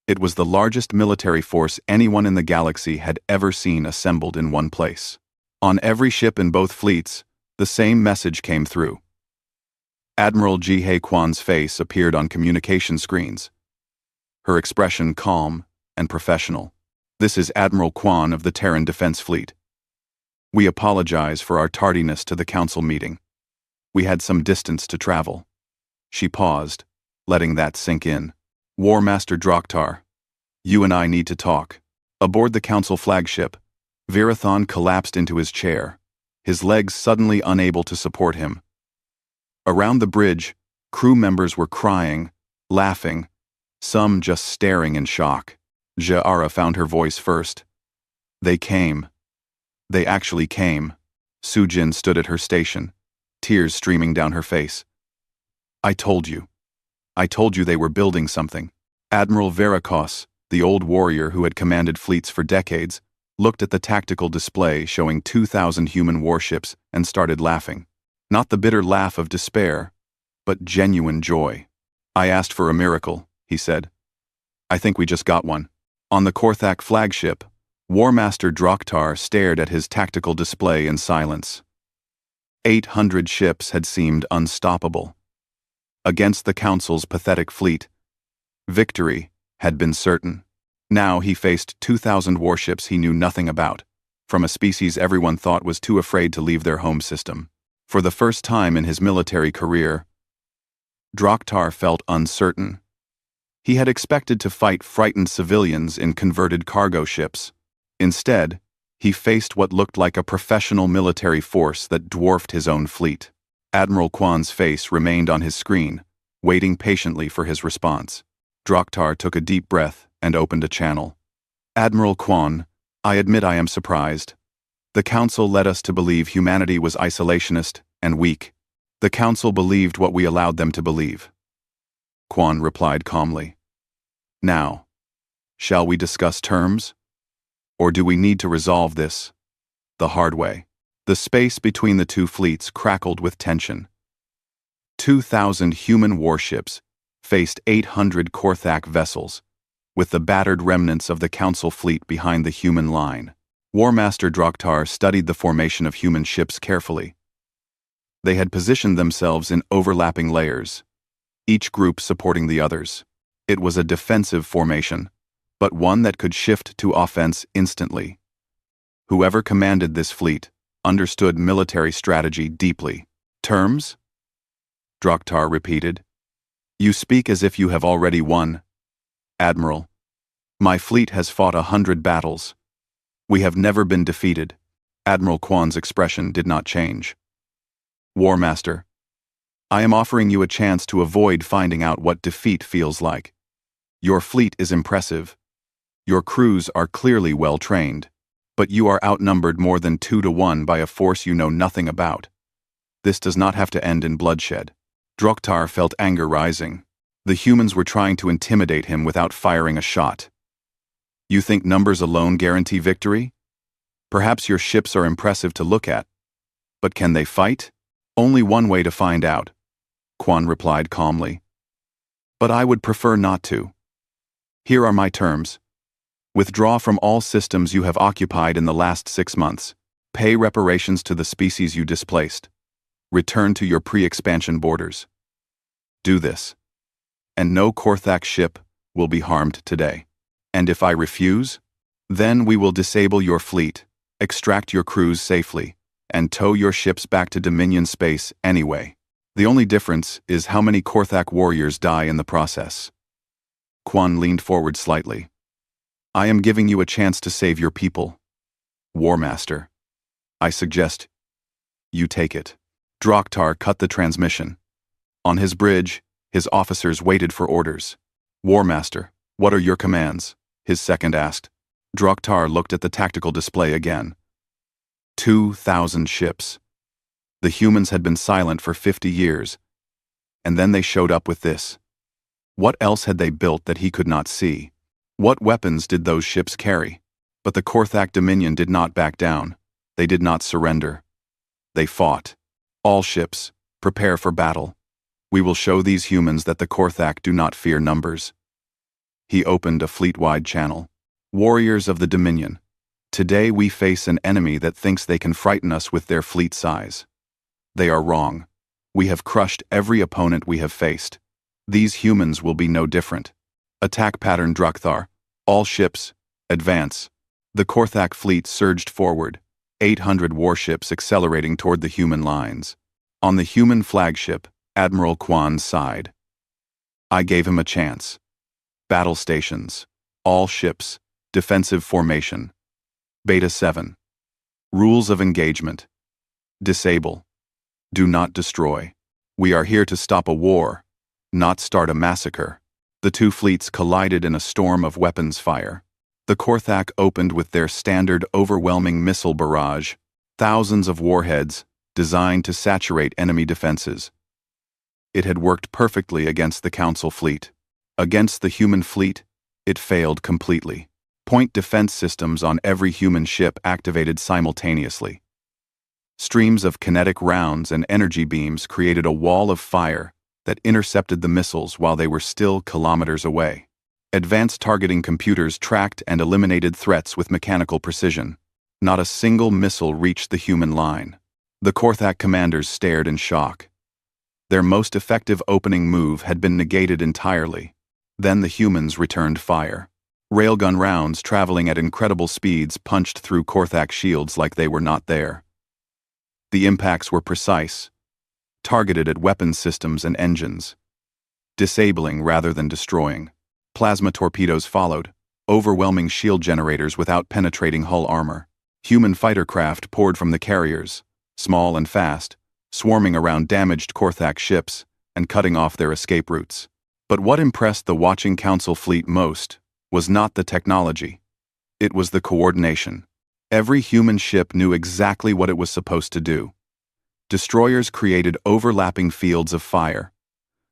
It was the largest military force anyone in the galaxy had ever seen assembled in one place. On every ship in both fleets, the same message came through. Admiral Ji-Hae Kwan's face appeared on communication screens, her expression calm and professional. "This is Admiral Kwan of the Terran Defense Fleet. We apologize for our tardiness to the Council meeting. We had some distance to travel." She paused, letting that sink in. "War Master Draktar, you and I need to talk." Aboard the Council flagship, Virathon collapsed into his chair, his legs suddenly unable to support him. Around the bridge, crew members were crying, laughing, some just staring in shock. Ja'ara found her voice first. "They came. They actually came." Sujin stood at her station, tears streaming down her face. I told you they were building something." Admiral Veracos, the old warrior who had commanded fleets for decades, looked at the tactical display showing 2,000 human warships and started laughing. Not the bitter laugh of despair, but genuine joy. "I asked for a miracle," he said. "I think we just got one." On the Korthak flagship, War Master Draktar stared at his tactical display in silence. 800 ships had seemed unstoppable. Against the Council's pathetic fleet, victory had been certain. Now he faced 2,000 warships he knew nothing about, from a species everyone thought was too afraid to leave their home system. For the first time in his military career, Draktar felt uncertain. He had expected to fight frightened civilians in converted cargo ships. Instead, he faced what looked like a professional military force that dwarfed his own fleet. Admiral Kwan's face remained on his screen, waiting patiently for his response. Draktar took a deep breath and opened a channel. "Admiral Kwan, I admit I am surprised. The Council led us to believe humanity was isolationist and weak. The Council believed what we allowed them to believe." Kwan replied calmly. "Now, shall we discuss terms? Or do we need to resolve this the hard way?" The space between the two fleets crackled with tension. 2,000 human warships faced 800 Korthak vessels, with the battered remnants of the Council fleet behind the human line. War Master Draktar studied the formation of human ships carefully. They had positioned themselves in overlapping layers, each group supporting the others. It was a defensive formation, but one that could shift to offense instantly. Whoever commanded this fleet understood military strategy deeply. "Terms?" Draktar repeated. "You speak as if you have already won." "Admiral, my fleet has fought 100 battles. We have never been defeated." Admiral Kwan's expression did not change. "War Master, I am offering you a chance to avoid finding out what defeat feels like. Your fleet is impressive. Your crews are clearly well trained, but you are outnumbered more than 2-1 by a force you know nothing about. This does not have to end in bloodshed." Draktar felt anger rising. The humans were trying to intimidate him without firing a shot. "You think numbers alone guarantee victory? Perhaps your ships are impressive to look at, but can they fight? Only one way to find out," Kwan replied calmly. "But I would prefer not to. Here are my terms. Withdraw from all systems you have occupied in the last 6 months. Pay reparations to the species you displaced. Return to your pre-expansion borders. Do this, and no Korthak ship will be harmed today. And if I refuse, then we will disable your fleet, extract your crews safely, and tow your ships back to Dominion space anyway. The only difference is how many Korthak warriors die in the process." Kwan leaned forward slightly. I am giving you a chance to save your people. War Master. I suggest you take it. Draktar cut the transmission. On his bridge, his officers waited for orders. War Master, what are your commands? His second asked. Draktar looked at the tactical display again. 2,000 ships. The humans had been silent for 50 years, and then they showed up with this. What else had they built that he could not see? What weapons did those ships carry? But the Korthak Dominion did not back down. They did not surrender. They fought. All ships, prepare for battle. We will show these humans that the Korthak do not fear numbers. He opened a fleet-wide channel. Warriors of the Dominion. Today we face an enemy that thinks they can frighten us with their fleet size. They are wrong. We have crushed every opponent we have faced. These humans will be no different. Attack pattern Drakthar. All ships, advance. The Korthak fleet surged forward, 800 warships accelerating toward the human lines. On the human flagship, Admiral Kwan sighed. I gave him a chance. Battle stations. All ships. Defensive formation. Beta 7. Rules of engagement. Disable. Do not destroy. We are here to stop a war, not start a massacre. The two fleets collided in a storm of weapons fire. The Korthak opened with their standard overwhelming missile barrage, thousands of warheads designed to saturate enemy defenses. It had worked perfectly against the Council fleet. Against the human fleet, it failed completely. Point defense systems on every human ship activated simultaneously. Streams of kinetic rounds and energy beams created a wall of fire that intercepted the missiles while they were still kilometers away. Advanced targeting computers tracked and eliminated threats with mechanical precision. Not a single missile reached the human line. The Korthak commanders stared in shock. Their most effective opening move had been negated entirely. Then the humans returned fire. Railgun rounds traveling at incredible speeds punched through Korthak shields like they were not there. The impacts were precise, targeted at weapons systems and engines, disabling rather than destroying. Plasma torpedoes followed, overwhelming shield generators without penetrating hull armor. Human fighter craft poured from the carriers, small and fast, swarming around damaged Korthak ships and cutting off their escape routes. But what impressed the watching Council fleet most was not the technology. It was the coordination. Every human ship knew exactly what it was supposed to do. Destroyers created overlapping fields of fire.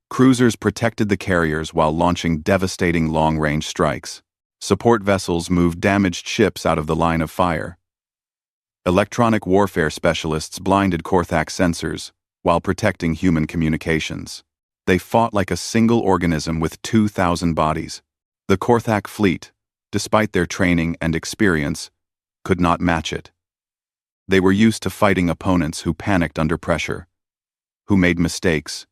Cruisers protected the carriers while launching devastating long-range strikes. Support vessels moved damaged ships out of the line of fire. Electronic warfare specialists blinded Korthak sensors while protecting human communications. They fought like a single organism with 2,000 bodies. The Korthak fleet, despite their training and experience, could not match it. They were used to fighting opponents who panicked under pressure, who made mistakes,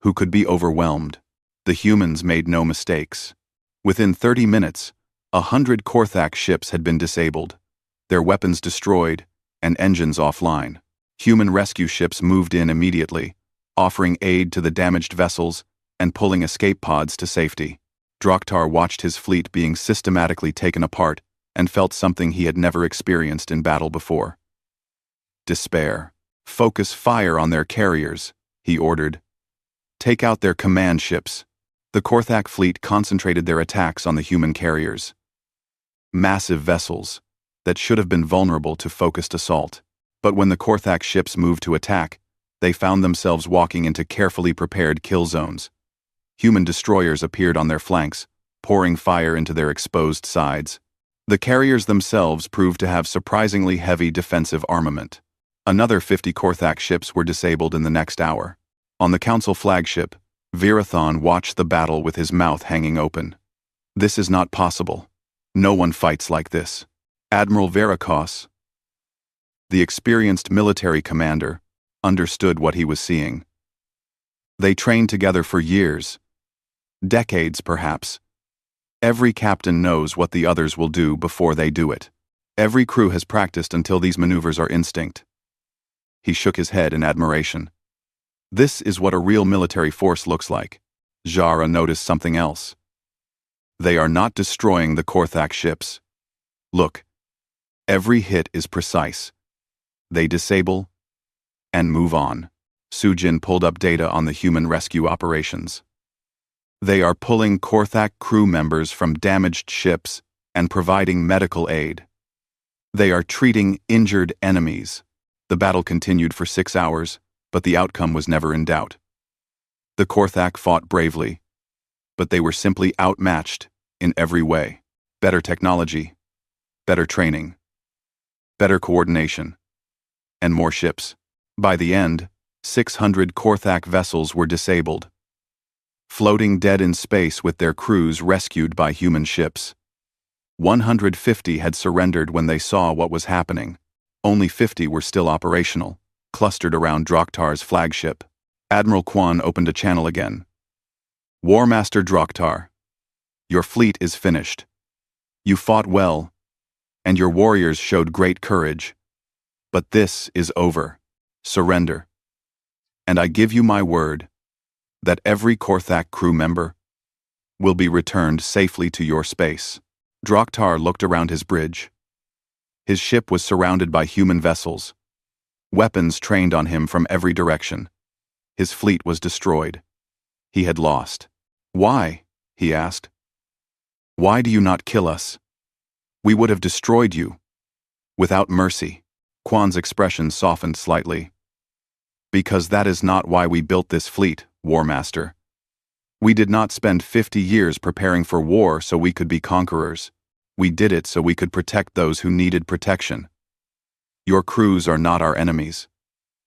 who could be overwhelmed. The humans made no mistakes. Within 30 minutes, 100 Korthak ships had been disabled, their weapons destroyed, and engines offline. Human rescue ships moved in immediately, offering aid to the damaged vessels and pulling escape pods to safety. Draktar watched his fleet being systematically taken apart and felt something he had never experienced in battle before. Despair. Focus fire on their carriers, he ordered. Take out their command ships. The Korthak fleet concentrated their attacks on the human carriers. Massive vessels that should have been vulnerable to focused assault. But when the Korthak ships moved to attack, they found themselves walking into carefully prepared kill zones. Human destroyers appeared on their flanks, pouring fire into their exposed sides. The carriers themselves proved to have surprisingly heavy defensive armament. Another 50 Korthak ships were disabled in the next hour. On the Council flagship, Virathon watched the battle with his mouth hanging open. This is not possible. No one fights like this. Admiral Veracos, the experienced military commander, understood what he was seeing. They trained together for years, decades perhaps. Every captain knows what the others will do before they do it. Every crew has practiced until these maneuvers are instinct. He shook his head in admiration. This is what a real military force looks like. Jara noticed something else. They are not destroying the Korthak ships. Look, every hit is precise. They disable and move on. Sujin pulled up data on the human rescue operations. They are pulling Korthak crew members from damaged ships and providing medical aid. They are treating injured enemies. The battle continued for 6 hours, but the outcome was never in doubt. The Korthak fought bravely, but they were simply outmatched in every way. Better technology, better training, better coordination, and more ships. By the end, 600 Korthak vessels were disabled, floating dead in space with their crews rescued by human ships. 150 had surrendered when they saw what was happening. Only 50 were still operational, clustered around Drokhtar's flagship. Admiral Kwan opened a channel again. War Master Drokhtar, your fleet is finished. You fought well, and your warriors showed great courage. But this is over. Surrender. And I give you my word that every Korthak crew member will be returned safely to your space. Drokhtar looked around his bridge. His ship was surrounded by human vessels. Weapons trained on him from every direction. His fleet was destroyed. He had lost. Why? He asked. Why do you not kill us? We would have destroyed you. Without mercy. Kwan's expression softened slightly. Because that is not why we built this fleet, War Master. We did not spend 50 years preparing for war so we could be conquerors. We did it so we could protect those who needed protection. Your crews are not our enemies.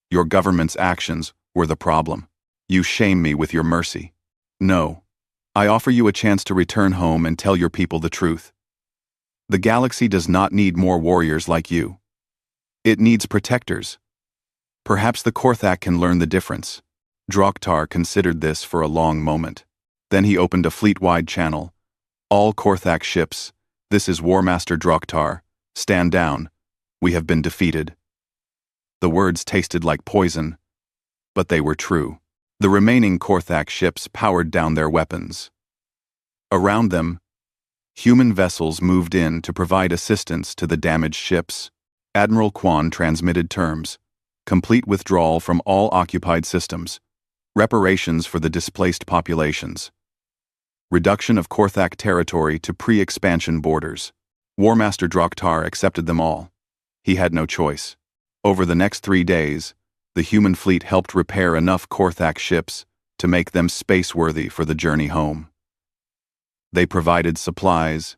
Your government's actions were the problem. You shame me with your mercy. No. I offer you a chance to return home and tell your people the truth. The galaxy does not need more warriors like you. It needs protectors. Perhaps the Korthak can learn the difference. Drokhtar considered this for a long moment. Then he opened a fleet-wide channel. All Korthak ships, this is War Master Drokhtar. Stand down. We have been defeated. The words tasted like poison, but they were true. The remaining Korthak ships powered down their weapons. Around them, human vessels moved in to provide assistance to the damaged ships. Admiral Kwan transmitted terms: complete withdrawal from all occupied systems, reparations for the displaced populations, reduction of Korthak territory to pre-expansion borders. War Master Drokhtar accepted them all. He had no choice. Over the next 3 days, the human fleet helped repair enough Korthak ships to make them space-worthy for the journey home. They provided supplies,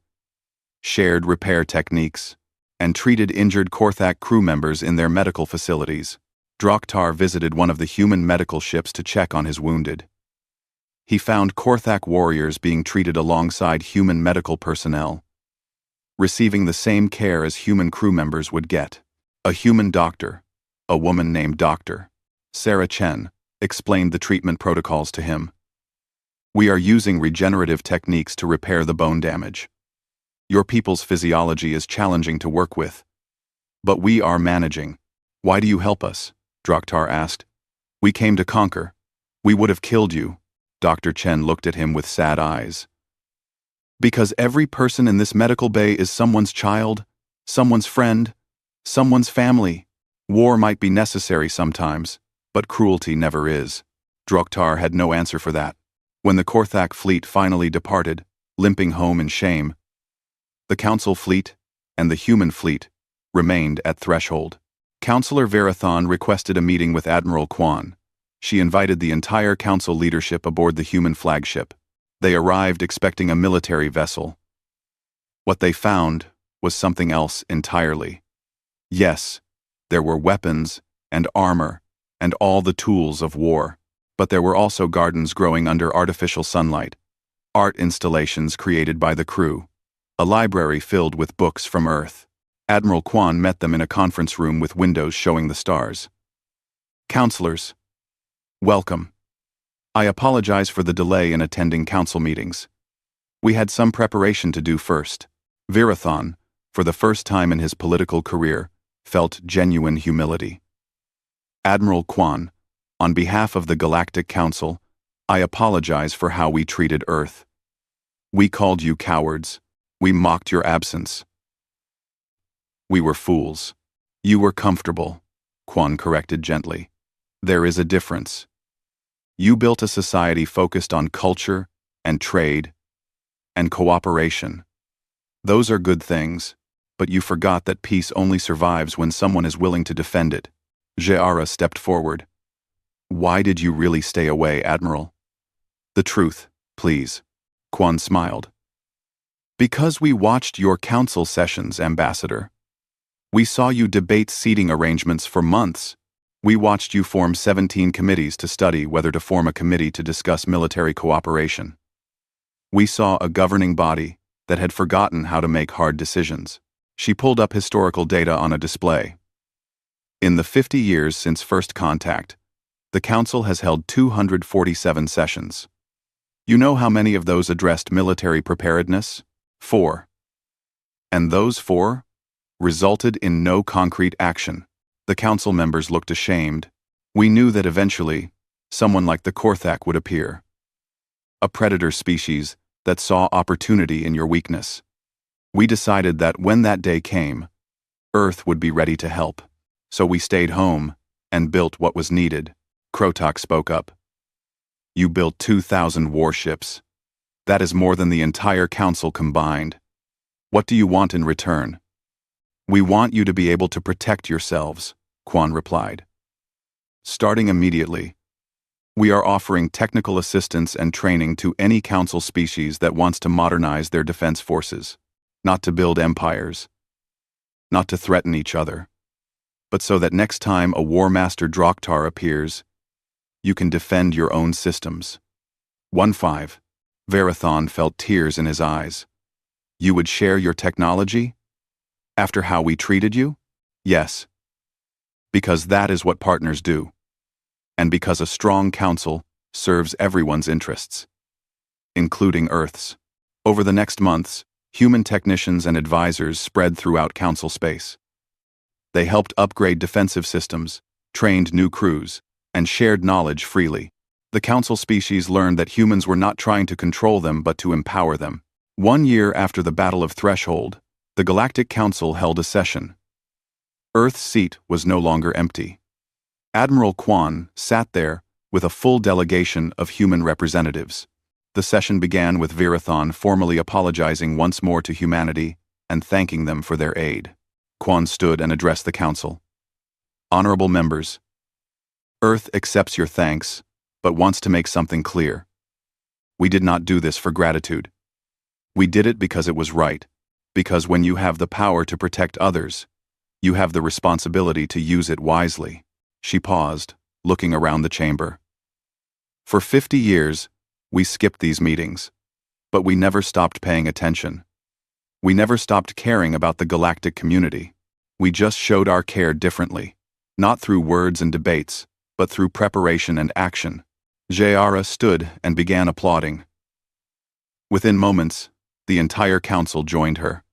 shared repair techniques, and treated injured Korthak crew members in their medical facilities. Drokhtar visited one of the human medical ships to check on his wounded. He found Korthak warriors being treated alongside human medical personnel, receiving the same care as human crew members would get. A human doctor, a woman named Dr. Sarah Chen, explained the treatment protocols to him. We are using regenerative techniques to repair the bone damage. Your people's physiology is challenging to work with, but we are managing. Why do you help us? Drokhtar asked. We came to conquer. We would have killed you. Dr. Chen looked at him with sad eyes. Because every person in this medical bay is someone's child, someone's friend, someone's family. War might be necessary sometimes, but cruelty never is. Drokhtar had no answer for that. When the Korthak fleet finally departed, limping home in shame, the Council fleet and the human fleet remained at threshold. Councillor Verathon requested a meeting with Admiral Kwan. She invited the entire Council leadership aboard the human flagship. They arrived expecting a military vessel. What they found was something else entirely. Yes, there were weapons and armor and all the tools of war, but there were also gardens growing under artificial sunlight, art installations created by the crew, a library filled with books from Earth. Admiral Kwan met them in a conference room with windows showing the stars. Councillors, welcome. I apologize for the delay in attending council meetings. We had some preparation to do first. Verathon, for the first time in his political career, felt genuine humility. Admiral Kwan, on behalf of the Galactic Council, I apologize for how we treated Earth. We called you cowards. We mocked your absence. We were fools. You were comfortable, Quan corrected gently. There is a difference. You built a society focused on culture and trade and cooperation. Those are good things, but you forgot that peace only survives when someone is willing to defend it. Jeara stepped forward. Why did you really stay away, Admiral? The truth, please. Quan smiled. Because we watched your council sessions, Ambassador. We saw you debate seating arrangements for months. We watched you form 17 committees to study whether to form a committee to discuss military cooperation. We saw a governing body that had forgotten how to make hard decisions. She pulled up historical data on a display. In the 50 years since first contact, the Council has held 247 sessions. You know how many of those addressed military preparedness? 4. And those 4 resulted in no concrete action. The Council members looked ashamed. We knew that eventually, someone like the Korthak would appear. A predator species that saw opportunity in your weakness. We decided that when that day came, Earth would be ready to help. So we stayed home and built what was needed. Krotok spoke up. You built 2,000 warships. That is more than the entire Council combined. What do you want in return? We want you to be able to protect yourselves, Quan replied. Starting immediately, we are offering technical assistance and training to any Council species that wants to modernize their defense forces, not to build empires, not to threaten each other, but so that next time a War Master Drokhtar appears, you can defend your own systems. 1-5. Varathon felt tears in his eyes. You would share your technology? After how we treated you? Yes. Because that is what partners do. And because a strong council serves everyone's interests, including Earth's. Over the next months, human technicians and advisors spread throughout council space. They helped upgrade defensive systems, trained new crews, and shared knowledge freely. The council species learned that humans were not trying to control them but to empower them. 1 year after the Battle of Threshold, the Galactic Council held a session. Earth's seat was no longer empty. Admiral Quan sat there with a full delegation of human representatives. The session began with Varathon formally apologizing once more to humanity and thanking them for their aid. Quan stood and addressed the council. Honorable members, Earth accepts your thanks, but wants to make something clear. We did not do this for gratitude. We did it because it was right, because when you have the power to protect others, you have the responsibility to use it wisely. She paused, looking around the chamber. For 50 years, we skipped these meetings, but we never stopped paying attention. We never stopped caring about the galactic community. We just showed our care differently, not through words and debates, but through preparation and action. Jeara stood and began applauding. Within moments, the entire council joined her.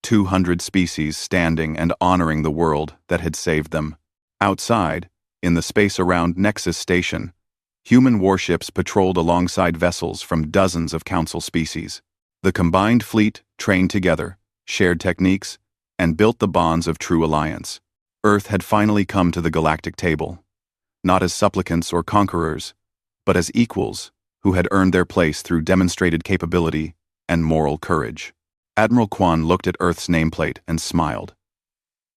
200 species standing and honoring the world that had saved them. Outside, in the space around Nexus Station, human warships patrolled alongside vessels from dozens of council species. The combined fleet trained together, shared techniques, and built the bonds of true alliance. Earth had finally come to the galactic table, not as supplicants or conquerors, but as equals who had earned their place through demonstrated capability and moral courage. Admiral Quan looked at Earth's nameplate and smiled.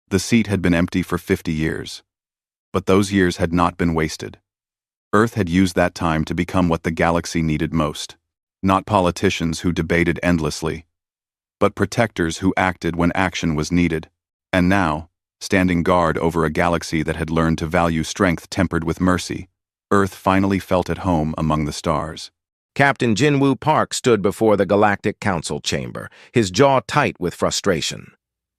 The seat had been empty for 50 years, but those years had not been wasted. Earth had used that time to become what the galaxy needed most. Not politicians who debated endlessly, but protectors who acted when action was needed. And now, standing guard over a galaxy that had learned to value strength tempered with mercy, Earth finally felt at home among the stars. Captain Jinwoo Park stood before the Galactic Council chamber, his jaw tight with frustration.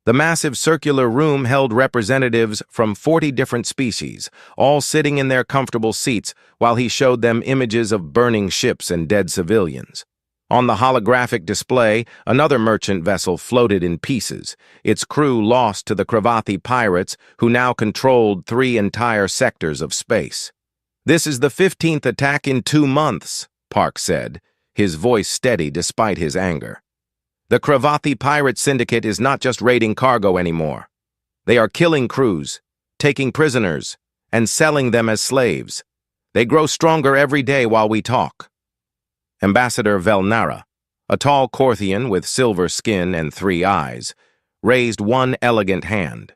The massive circular room held representatives from 40 different species, all sitting in their comfortable seats while he showed them images of burning ships and dead civilians. On the holographic display, another merchant vessel floated in pieces, its crew lost to the Kravathi pirates who now controlled 3 entire sectors of space. "This is the 15th attack in 2 months," Park said, his voice steady despite his anger. "The Cravathi Pirate Syndicate is not just raiding cargo anymore. They are killing crews, taking prisoners, and selling them as slaves. They grow stronger every day while we talk." Ambassador Velnara, a tall Korthian with silver skin and 3 eyes, raised one elegant hand.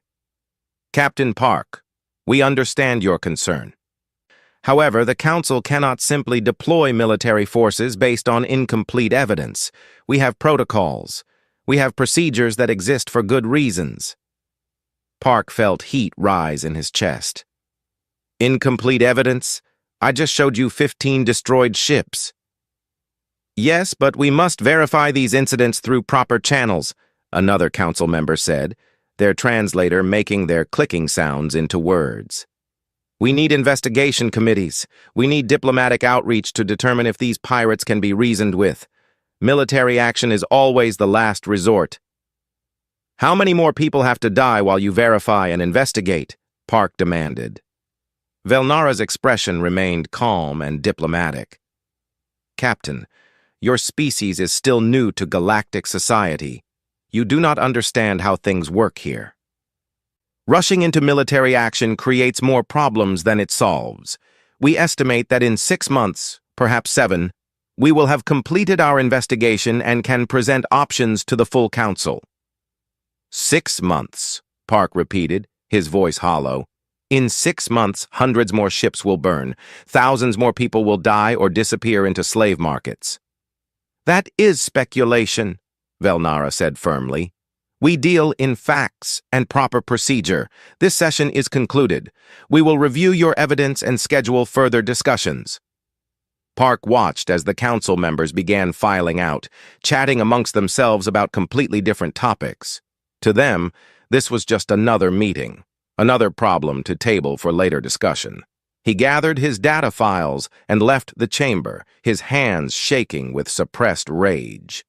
"Captain Park, we understand your concern. However, the Council cannot simply deploy military forces based on incomplete evidence. We have protocols. We have procedures that exist for good reasons." Park felt heat rise in his chest. "Incomplete evidence? I just showed you 15 destroyed ships." "Yes, but we must verify these incidents through proper channels," another council member said, their translator making their clicking sounds into words. "We need investigation committees. We need diplomatic outreach to determine if these pirates can be reasoned with. Military action is always the last resort." "How many more people have to die while you verify and investigate?" Park demanded. Velnara's expression remained calm and diplomatic. "Captain, your species is still new to galactic society. You do not understand how things work here. Rushing into military action creates more problems than it solves. We estimate that in 6 months, perhaps 7, we will have completed our investigation and can present options to the full council." "6 months," Park repeated, his voice hollow. "In 6 months, hundreds more ships will burn. Thousands more people will die or disappear into slave markets." "That is speculation," Velnara said firmly. "We deal in facts and proper procedure. This session is concluded. We will review your evidence and schedule further discussions." Park watched as the council members began filing out, chatting amongst themselves about completely different topics. To them, this was just another meeting, another problem to table for later discussion. He gathered his data files and left the chamber, his hands shaking with suppressed rage.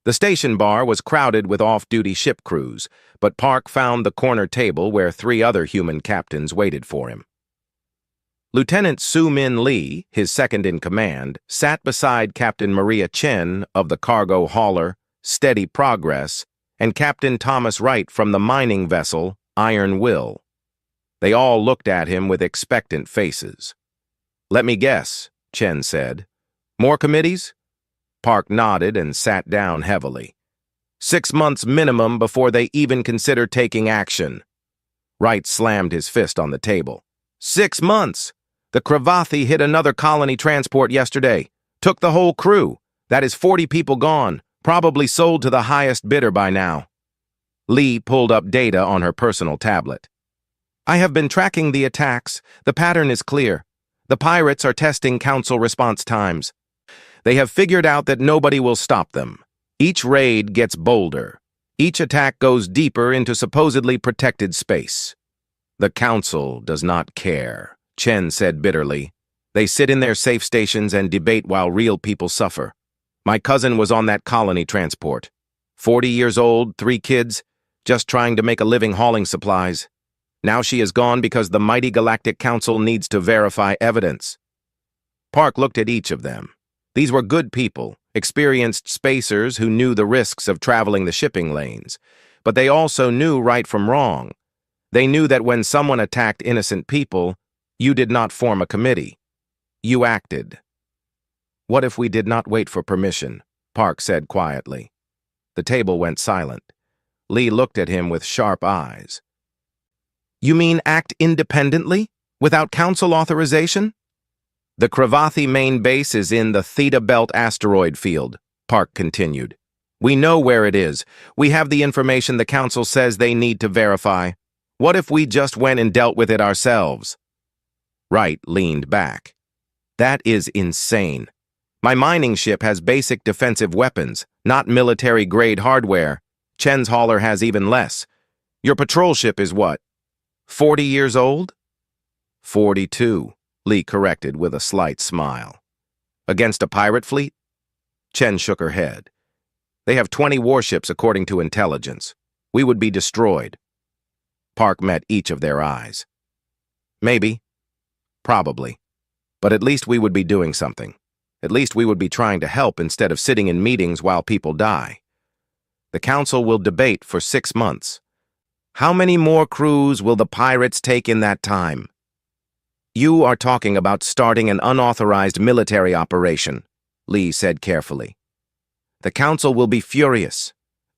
The station bar was crowded with off-duty ship crews, but Park found the corner table where 3 other human captains waited for him. Lieutenant Su-Min Lee, his second-in-command, sat beside Captain Maria Chen of the cargo hauler, Steady Progress, and Captain Thomas Wright from the mining vessel, Iron Will. They all looked at him with expectant faces. "Let me guess," Chen said. "More committees?" Park nodded and sat down heavily. 6 months minimum before they even consider taking action." Wright slammed his fist on the table. 6 months! The Cravathi hit another colony transport yesterday. Took the whole crew. That is 40 people gone, probably sold to the highest bidder by now. Lee pulled up data on her personal tablet. "I have been tracking the attacks. The pattern is clear. The pirates are testing council response times. They have figured out that nobody will stop them. Each raid gets bolder. Each attack goes deeper into supposedly protected space. The council does not care," Chen said bitterly. "They sit in their safe stations and debate while real people suffer. My cousin was on that colony transport. 40 years old, 3 kids, just trying to make a living hauling supplies. Now she is gone because the mighty Galactic Council needs to verify evidence." Park looked at each of them. These were good people, experienced spacers who knew the risks of traveling the shipping lanes. But they also knew right from wrong. They knew that when someone attacked innocent people, you did not form a committee. You acted. "What if we did not wait for permission?" Park said quietly. The table went silent. Lee looked at him with sharp eyes. "You mean act independently, without council authorization?" "The Cravathi main base is in the Theta Belt asteroid field," Park continued. "We know where it is. We have the information the council says they need to verify. What if we just went and dealt with it ourselves?" Wright leaned back. "That is insane. My mining ship has basic defensive weapons, not military-grade hardware. Chen's hauler has even less. Your patrol ship is what? 40 years old?" 42, Lee corrected with a slight smile. "Against a pirate fleet?" Chen shook her head. "They have 20 warships according to intelligence. We would be destroyed." Park met each of their eyes. "Maybe. Probably. But at least we would be doing something. At least we would be trying to help instead of sitting in meetings while people die. The council will debate for 6 months. How many more crews will the pirates take in that time? You are talking about starting an unauthorized military operation, Lee said carefully. The council will be furious.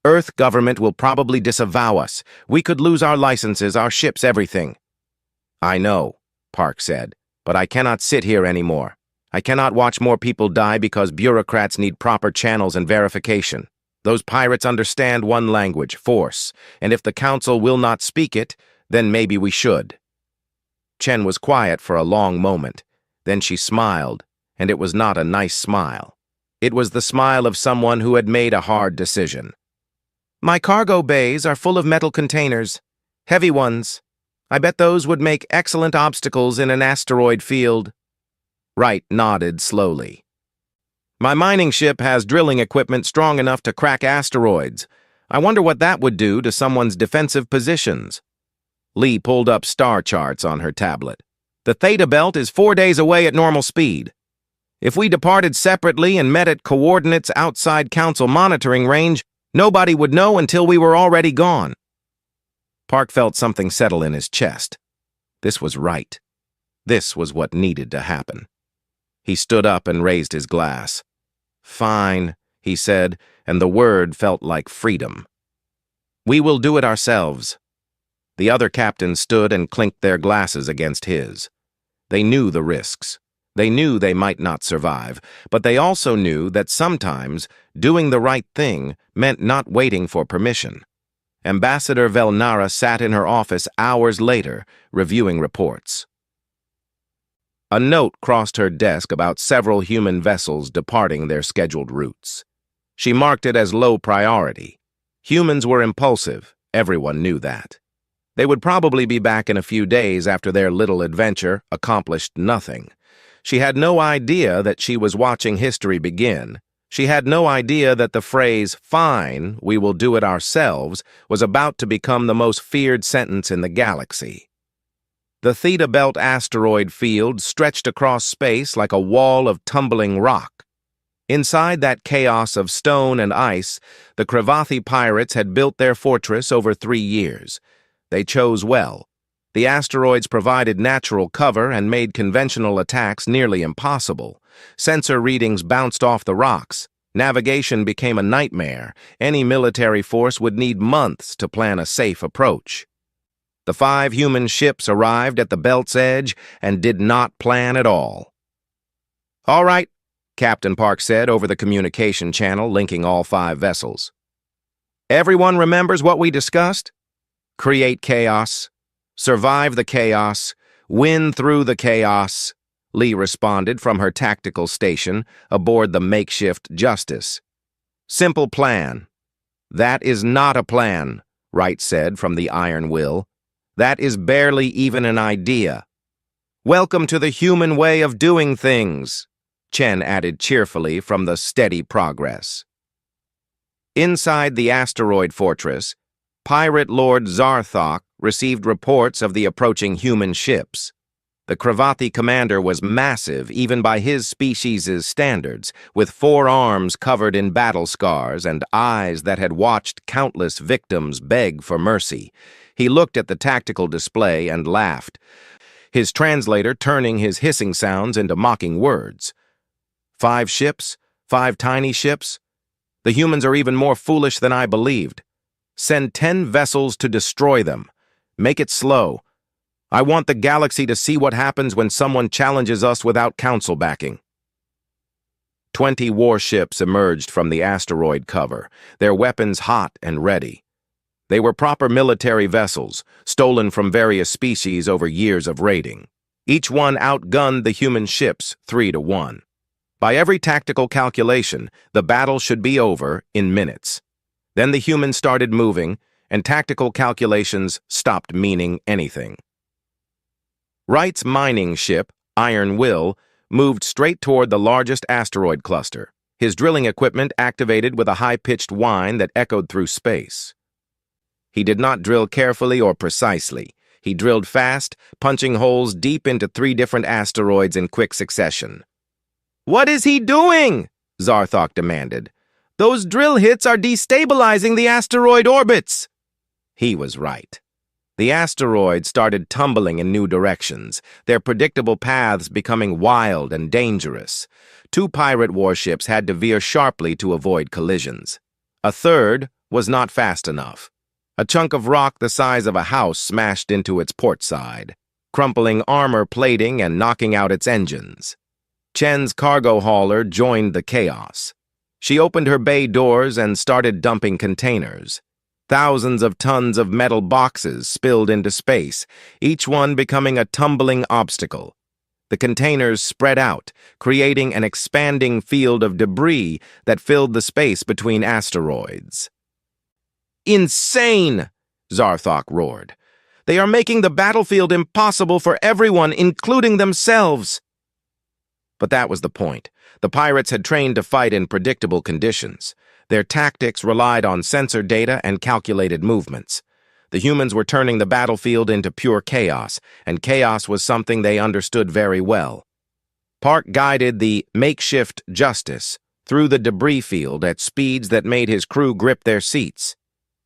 Earth government will probably disavow us. We could lose our licenses, our ships, everything. I know, Park said, but I cannot sit here anymore. I cannot watch more people die because bureaucrats need proper channels and verification. Those pirates understand one language, force, and if the council will not speak it, then maybe we should. Chen was quiet for a long moment. Then she smiled, and it was not a nice smile. It was the smile of someone who had made a hard decision. My cargo bays are full of metal containers, heavy ones. I bet those would make excellent obstacles in an asteroid field. Wright nodded slowly. My mining ship has drilling equipment strong enough to crack asteroids. I wonder what that would do to someone's defensive positions. Lee pulled up star charts on her tablet. The Theta Belt is 4 days away at normal speed. If we departed separately and met at coordinates outside Council monitoring range, nobody would know until we were already gone. Park felt something settle in his chest. This was right. This was what needed to happen. He stood up and raised his glass. Fine, he said, and the word felt like freedom. We will do it ourselves. The other captains stood and clinked their glasses against his. They knew the risks. They knew they might not survive, but they also knew that sometimes doing the right thing meant not waiting for permission. Ambassador Velnara sat in her office hours later, reviewing reports. A note crossed her desk about several human vessels departing their scheduled routes. She marked it as low priority. Humans were impulsive, everyone knew that. They would probably be back in a few days after their little adventure accomplished nothing. She had no idea that she was watching history begin. She had no idea that the phrase, "Fine, we will do it ourselves," was about to become the most feared sentence in the galaxy. The Theta Belt asteroid field stretched across space like a wall of tumbling rock. Inside that chaos of stone and ice, the Cravathi pirates had built their fortress over 3 years. They chose well. The asteroids provided natural cover and made conventional attacks nearly impossible. Sensor readings bounced off the rocks. Navigation became a nightmare. Any military force would need months to plan a safe approach. The 5 human ships arrived at the belt's edge and did not plan at all. All right, Captain Park said over the communication channel linking all 5 vessels. Everyone remembers what we discussed? Create chaos, survive the chaos, win through the chaos, Lee responded from her tactical station aboard the makeshift Justice. Simple plan. That is not a plan, Wright said from the Iron Will. That is barely even an idea. Welcome to the human way of doing things, Chen added cheerfully from the Steady Progress. Inside the asteroid fortress, Pirate Lord Zarthok received reports of the approaching human ships. The Cravathi commander was massive even by his species' standards, with 4 arms covered in battle scars and eyes that had watched countless victims beg for mercy. He looked at the tactical display and laughed, his translator turning his hissing sounds into mocking words. 5 ships? 5 tiny ships? The humans are even more foolish than I believed. Send 10 vessels to destroy them. Make it slow. I want the galaxy to see what happens when someone challenges us without council backing. 20 warships emerged from the asteroid cover, their weapons hot and ready. They were proper military vessels, stolen from various species over years of raiding. Each one outgunned the human ships 3-1. By every tactical calculation, the battle should be over in minutes. Then the humans started moving, and tactical calculations stopped meaning anything. Wright's mining ship, Iron Will, moved straight toward the largest asteroid cluster, his drilling equipment activated with a high-pitched whine that echoed through space. He did not drill carefully or precisely. He drilled fast, punching holes deep into 3 different asteroids in quick succession. "What is he doing?" Zarthok demanded. "Those drill hits are destabilizing the asteroid orbits." He was right. The asteroids started tumbling in new directions, their predictable paths becoming wild and dangerous. 2 pirate warships had to veer sharply to avoid collisions. A third was not fast enough. A chunk of rock the size of a house smashed into its port side, crumpling armor plating and knocking out its engines. Chen's cargo hauler joined the chaos. She opened her bay doors and started dumping containers. Thousands of tons of metal boxes spilled into space, each one becoming a tumbling obstacle. The containers spread out, creating an expanding field of debris that filled the space between asteroids. "Insane!" Zarthok roared. "They are making the battlefield impossible for everyone, including themselves." But that was the point. The pirates had trained to fight in predictable conditions. Their tactics relied on sensor data and calculated movements. The humans were turning the battlefield into pure chaos, and chaos was something they understood very well. Park guided the makeshift Justice through the debris field at speeds that made his crew grip their seats.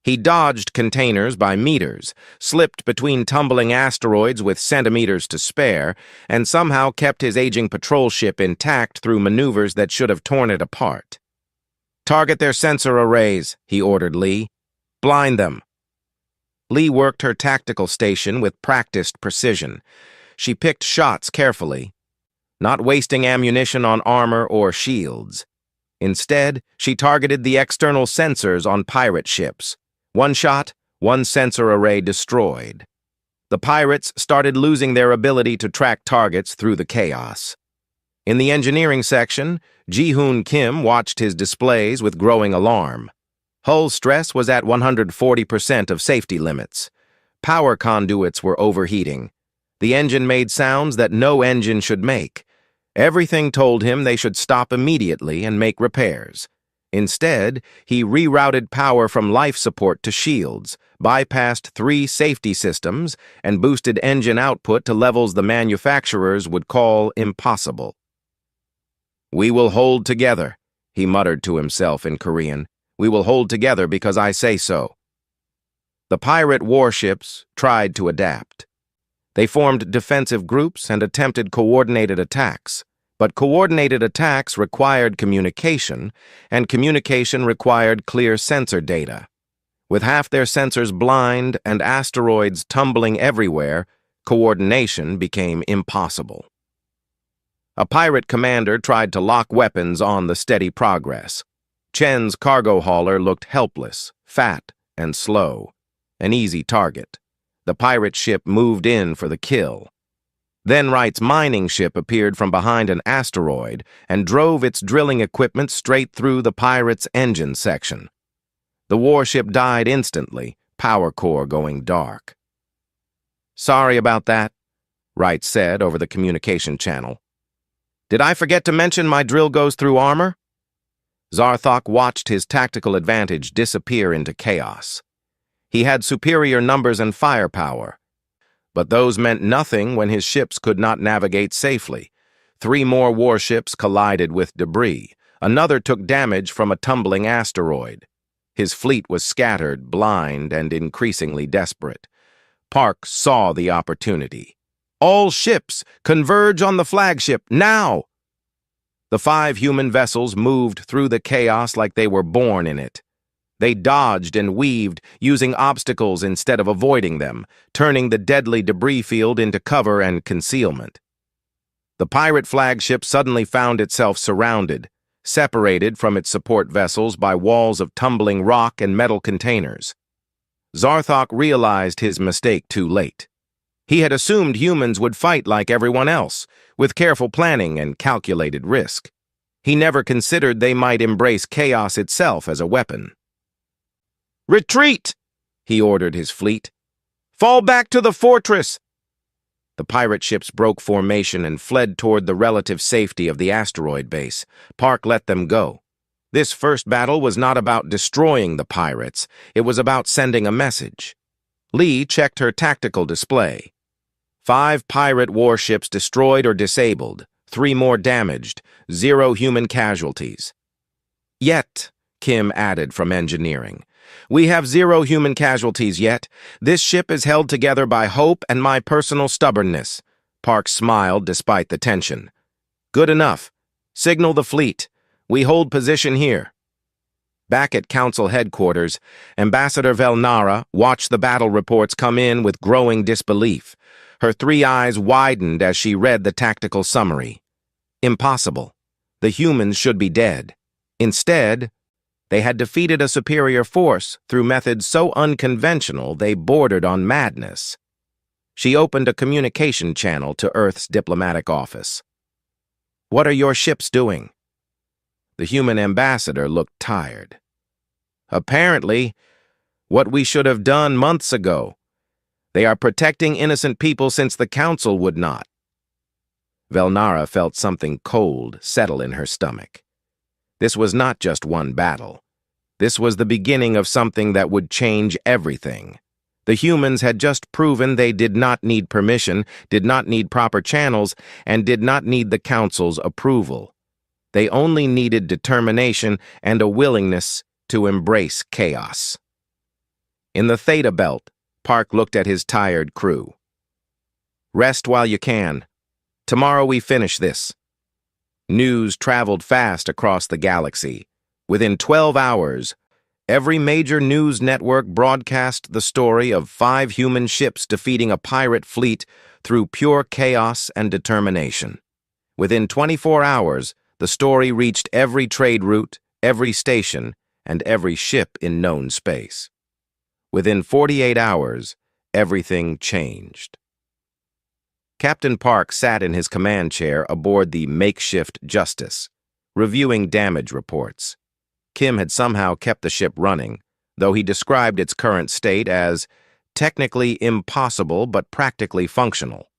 He dodged containers by meters, slipped between tumbling asteroids with centimeters to spare, and somehow kept his aging patrol ship intact through maneuvers that should have torn it apart. "Target their sensor arrays," he ordered Lee. "Blind them." Lee worked her tactical station with practiced precision. She picked shots carefully, not wasting ammunition on armor or shields. Instead, she targeted the external sensors on pirate ships. One shot, one sensor array destroyed. The pirates started losing their ability to track targets through the chaos. In the engineering section, Ji-Hoon Kim watched his displays with growing alarm. Hull stress was at 140% of safety limits. Power conduits were overheating. The engine made sounds that no engine should make. Everything told him they should stop immediately and make repairs. Instead, he rerouted power from life support to shields, bypassed 3 safety systems, and boosted engine output to levels the manufacturers would call impossible. "We will hold together," he muttered to himself in Korean. "We will hold together because I say so." The pirate warships tried to adapt. They formed defensive groups and attempted coordinated attacks. But coordinated attacks required communication, and communication required clear sensor data. With half their sensors blind and asteroids tumbling everywhere, coordination became impossible. A pirate commander tried to lock weapons on the steady progress. Chen's cargo hauler looked helpless, fat, and slow. An easy target. The pirate ship moved in for the kill. Then Wright's mining ship appeared from behind an asteroid and drove its drilling equipment straight through the pirate's engine section. The warship died instantly, power core going dark. "Sorry about that," Wright said over the communication channel. "Did I forget to mention my drill goes through armor?" Zarthok watched his tactical advantage disappear into chaos. He had superior numbers and firepower, but those meant nothing when his ships could not navigate safely. 3 more warships collided with debris. Another took damage from a tumbling asteroid. His fleet was scattered, blind, and increasingly desperate. Park saw the opportunity. "All ships, converge on the flagship, now!" The 5 human vessels moved through the chaos like they were born in it. They dodged and weaved, using obstacles instead of avoiding them, turning the deadly debris field into cover and concealment. The pirate flagship suddenly found itself surrounded, separated from its support vessels by walls of tumbling rock and metal containers. Zarthok realized his mistake too late. He had assumed humans would fight like everyone else, with careful planning and calculated risk. He never considered they might embrace chaos itself as a weapon. "Retreat!" he ordered his fleet. "Fall back to the fortress!" The pirate ships broke formation and fled toward the relative safety of the asteroid base. Park let them go. This first battle was not about destroying the pirates. It was about sending a message. Lee checked her tactical display. 5 pirate warships destroyed or disabled, 3 more damaged, 0 human casualties. Yet, Kim added from engineering, we have 0 human casualties yet. This ship is held together by hope and my personal stubbornness. Park smiled despite the tension. Good enough. Signal the fleet. We hold position here. Back at Council headquarters, Ambassador Velnara watched the battle reports come in with growing disbelief. Her 3 eyes widened as she read the tactical summary. Impossible. The humans should be dead. Instead, they had defeated a superior force through methods so unconventional they bordered on madness. She opened a communication channel to Earth's diplomatic office. What are your ships doing? The human ambassador looked tired. Apparently, what we should have done months ago. They are protecting innocent people since the Council would not. Velnara felt something cold settle in her stomach. This was not just one battle. This was the beginning of something that would change everything. The humans had just proven they did not need permission, did not need proper channels, and did not need the Council's approval. They only needed determination and a willingness to embrace chaos. In the Theta Belt, Park looked at his tired crew. Rest while you can. Tomorrow we finish this. News traveled fast across the galaxy. Within 12 hours, every major news network broadcast the story of 5 human ships defeating a pirate fleet through pure chaos and determination. Within 24 hours, the story reached every trade route, every station, and every ship in known space. Within 48 hours, everything changed. Captain Park sat in his command chair aboard the makeshift Justice, reviewing damage reports. Kim had somehow kept the ship running, though he described its current state as technically impossible but practically functional.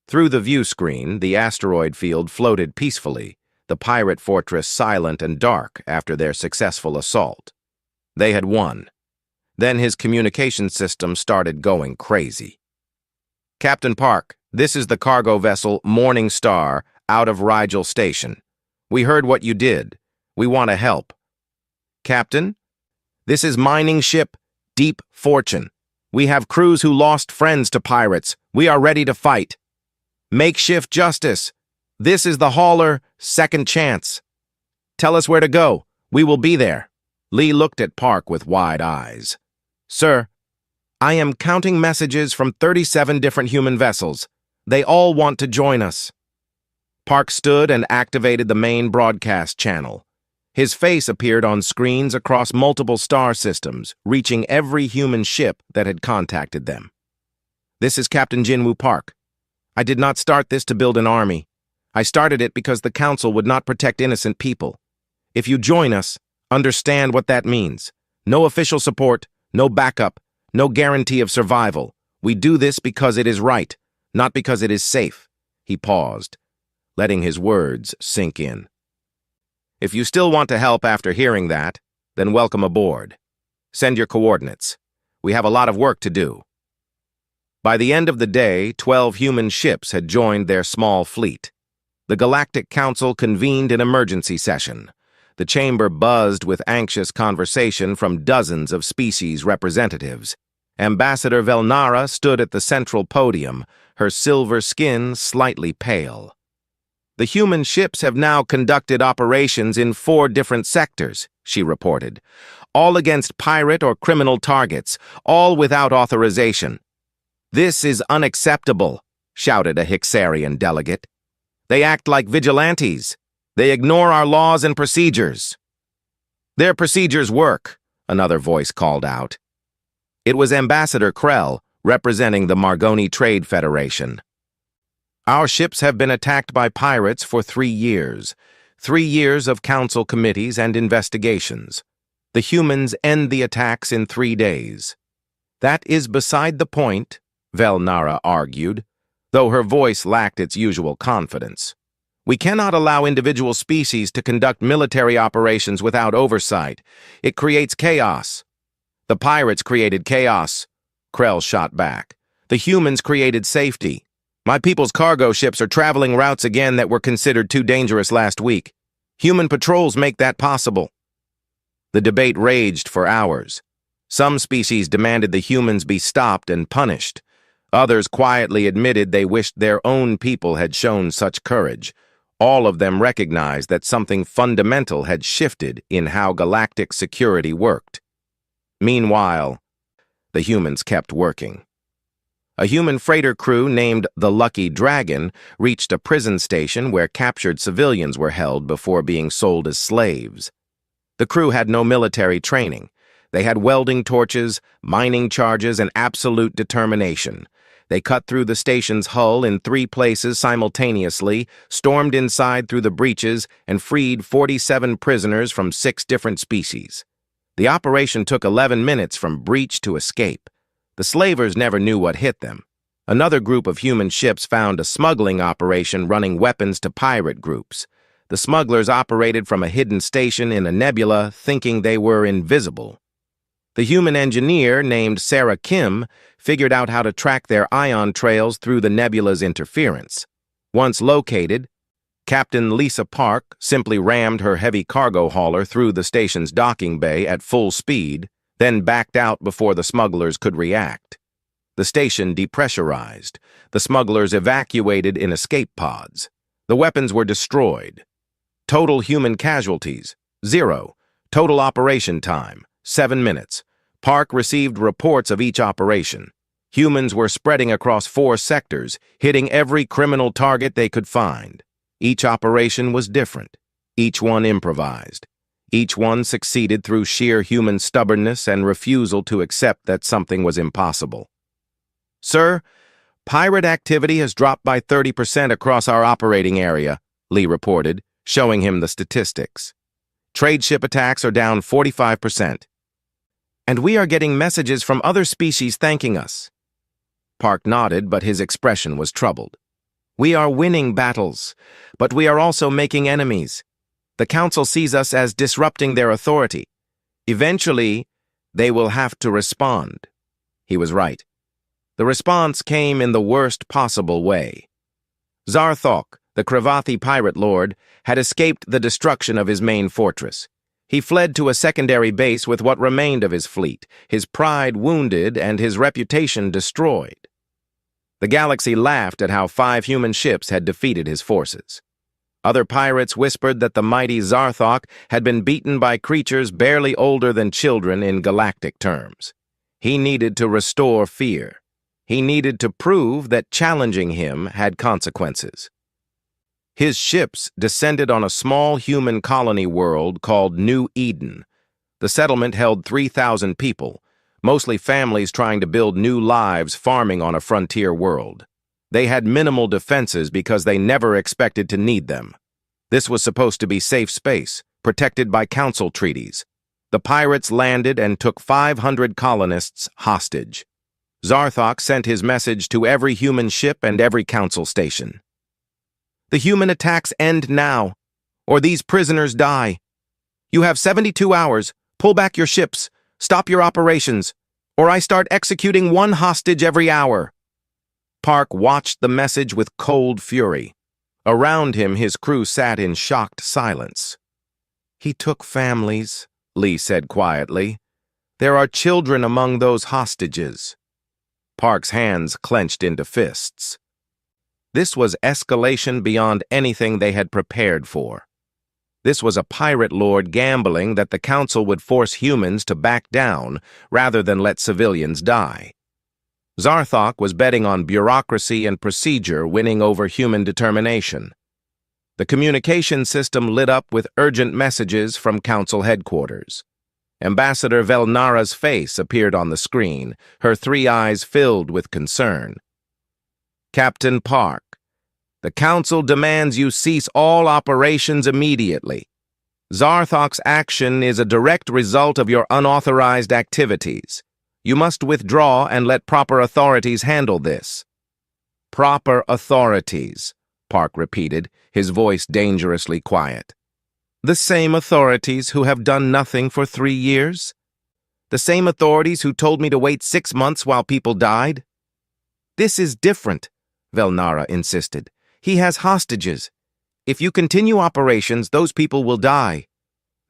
Through the view screen, the asteroid field floated peacefully, the pirate fortress silent and dark after their successful assault. They had won. Then his communication system started going crazy. Captain Park, this is the cargo vessel Morning Star out of Rigel Station. We heard what you did. We want to help. Captain, this is mining ship Deep Fortune. We have crews who lost friends to pirates. We are ready to fight. Makeshift Justice. This is the hauler Second Chance. Tell us where to go. We will be there. Lee looked at Park with wide eyes. Sir, I am counting messages from 37 different human vessels. They all want to join us. Park stood and activated the main broadcast channel. His face appeared on screens across multiple star systems, reaching every human ship that had contacted them. This is Captain Jinwoo Park. I did not start this to build an army. I started it because the Council would not protect innocent people. If you join us, understand what that means. No official support, no backup, no guarantee of survival. We do this because it is right, not because it is safe. He paused, letting his words sink in. If you still want to help after hearing that, then welcome aboard. Send your coordinates. We have a lot of work to do. By the end of the day, 12 human ships had joined their small fleet. The Galactic Council convened an emergency session. The chamber buzzed with anxious conversation from dozens of species representatives. Ambassador Velnara stood at the central podium, her silver skin slightly pale. The human ships have now conducted operations in 4 different sectors, she reported, all against pirate or criminal targets, all without authorization. This is unacceptable, shouted a Hixarian delegate. They act like vigilantes. They ignore our laws and procedures. Their procedures work, another voice called out. It was Ambassador Krell, representing the Margoni Trade Federation. Our ships have been attacked by pirates for 3 years. 3 years of council committees and investigations. The humans end the attacks in 3 days. That is beside the point, Velnara argued, though her voice lacked its usual confidence. We cannot allow individual species to conduct military operations without oversight. It creates chaos. The pirates created chaos, Krell shot back. The humans created safety. My people's cargo ships are traveling routes again that were considered too dangerous last week. Human patrols make that possible. The debate raged for hours. Some species demanded the humans be stopped and punished. Others quietly admitted they wished their own people had shown such courage. All of them recognized that something fundamental had shifted in how galactic security worked. Meanwhile, the humans kept working. A human freighter crew named the Lucky Dragon reached a prison station where captured civilians were held before being sold as slaves. The crew had no military training. They had welding torches, mining charges, and absolute determination. They cut through the station's hull in 3 places simultaneously, stormed inside through the breaches, and freed 47 prisoners from 6 different species. The operation took 11 minutes from breach to escape. The slavers never knew what hit them. Another group of human ships found a smuggling operation running weapons to pirate groups. The smugglers operated from a hidden station in a nebula, thinking they were invisible. The human engineer, named Sarah Kim, figured out how to track their ion trails through the nebula's interference. Once located, Captain Lisa Park simply rammed her heavy cargo hauler through the station's docking bay at full speed, then backed out before the smugglers could react. The station depressurized. The smugglers evacuated in escape pods. The weapons were destroyed. Total human casualties, 0. Total operation time, 7 minutes. Park received reports of each operation. Humans were spreading across 4 sectors, hitting every criminal target they could find. Each operation was different. Each one improvised. Each one succeeded through sheer human stubbornness and refusal to accept that something was impossible. "Sir, pirate activity has dropped by 30% across our operating area," Lee reported, showing him the statistics. "Trade ship attacks are down 45%. And we are getting messages from other species thanking us." Park nodded, but his expression was troubled. "We are winning battles, but we are also making enemies. The Council sees us as disrupting their authority. Eventually, they will have to respond." He was right. The response came in the worst possible way. Zarthok, the Kravathi pirate lord, had escaped the destruction of his main fortress. He fled to a secondary base with what remained of his fleet, his pride wounded and his reputation destroyed. The galaxy laughed at how 5 human ships had defeated his forces. Other pirates whispered that the mighty Zarthok had been beaten by creatures barely older than children in galactic terms. He needed to restore fear. He needed to prove that challenging him had consequences. His ships descended on a small human colony world called New Eden. The settlement held 3,000 people, mostly families trying to build new lives farming on a frontier world. They had minimal defenses because they never expected to need them. This was supposed to be safe space, protected by council treaties. The pirates landed and took 500 colonists hostage. Zarthok sent his message to every human ship and every council station. "The human attacks end now, or these prisoners die. You have 72 hours. Pull back your ships. Stop your operations, or I start executing 1 hostage every hour." Park watched the message with cold fury. Around him, his crew sat in shocked silence. "He took families," Lee said quietly. "There are children among those hostages." Park's hands clenched into fists. This was escalation beyond anything they had prepared for. This was a pirate lord gambling that the council would force humans to back down rather than let civilians die. Zarthok was betting on bureaucracy and procedure winning over human determination. The communication system lit up with urgent messages from council headquarters. Ambassador Velnara's face appeared on the screen, her 3 eyes filled with concern. "Captain Park, the council demands you cease all operations immediately. Zarthok's action is a direct result of your unauthorized activities. You must withdraw and let proper authorities handle this." "Proper authorities," Park repeated, his voice dangerously quiet. "The same authorities who have done nothing for 3 years? The same authorities who told me to wait 6 months while people died? This is different. Velnara insisted. "He has hostages. If you continue operations, those people will die.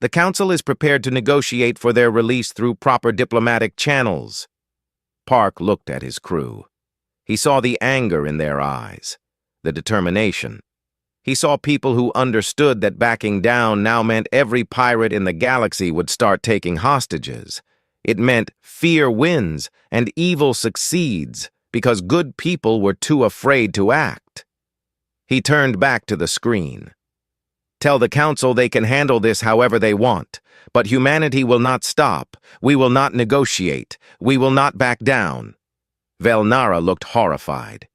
The Council is prepared to negotiate for their release through proper diplomatic channels." Park looked at his crew. He saw the anger in their eyes, the determination. He saw people who understood that backing down now meant every pirate in the galaxy would start taking hostages. It meant fear wins and evil succeeds because good people were too afraid to act. He turned back to the screen. "Tell the Council they can handle this however they want, but humanity will not stop. We will not negotiate. We will not back down." Velnara looked horrified.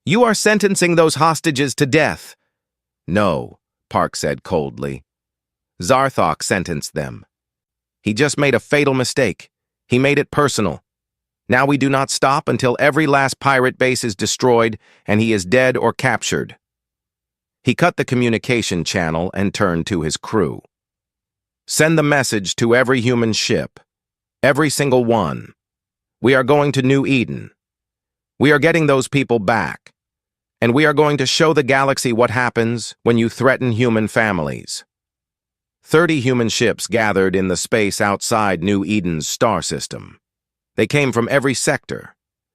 "You are sentencing those hostages to death." "No," Park said coldly. "Zarthok sentenced them. He just made a fatal mistake. He made it personal. Now we do not stop until every last pirate base is destroyed and he is dead or captured." He cut the communication channel and turned to his crew. "Send the message to every human ship. Every single one. We are going to New Eden. We are getting those people back. And we are going to show the galaxy what happens when you threaten human families." 30 human ships gathered in the space outside New Eden's star system. They came from every sector,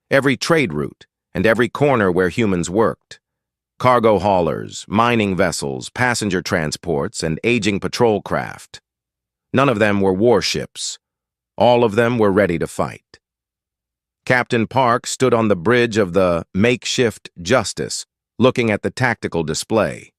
every trade route, and every corner where humans worked. Cargo haulers, mining vessels, passenger transports, and aging patrol craft. None of them were warships. All of them were ready to fight. Captain Park stood on the bridge of the makeshift Justice, looking at the tactical display.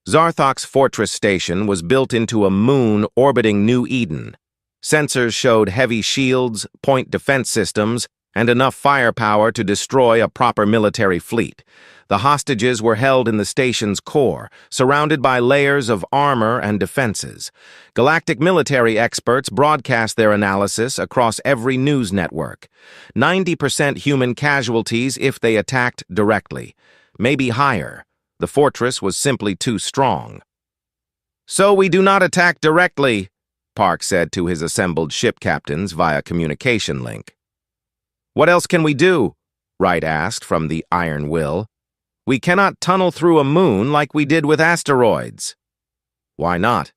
Zarthok's fortress station was built into a moon orbiting New Eden. Sensors showed heavy shields, point defense systems, and enough firepower to destroy a proper military fleet. The hostages were held in the station's core, surrounded by layers of armor and defenses. Galactic military experts broadcast their analysis across every news network. 90% human casualties if they attacked directly. Maybe higher. The fortress was simply too strong. "So we do not attack directly," Park said to his assembled ship captains via communication link. "What else can we do?" Wright asked from the Iron Will. "We cannot tunnel through a moon like we did with asteroids." "Why not?"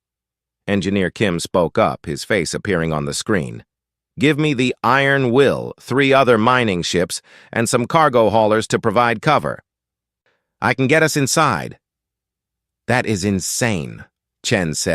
Engineer Kim spoke up, his face appearing on the screen. "Give me the Iron Will, 3 other mining ships, and some cargo haulers to provide cover. I can get us inside." "That is insane," Chen said.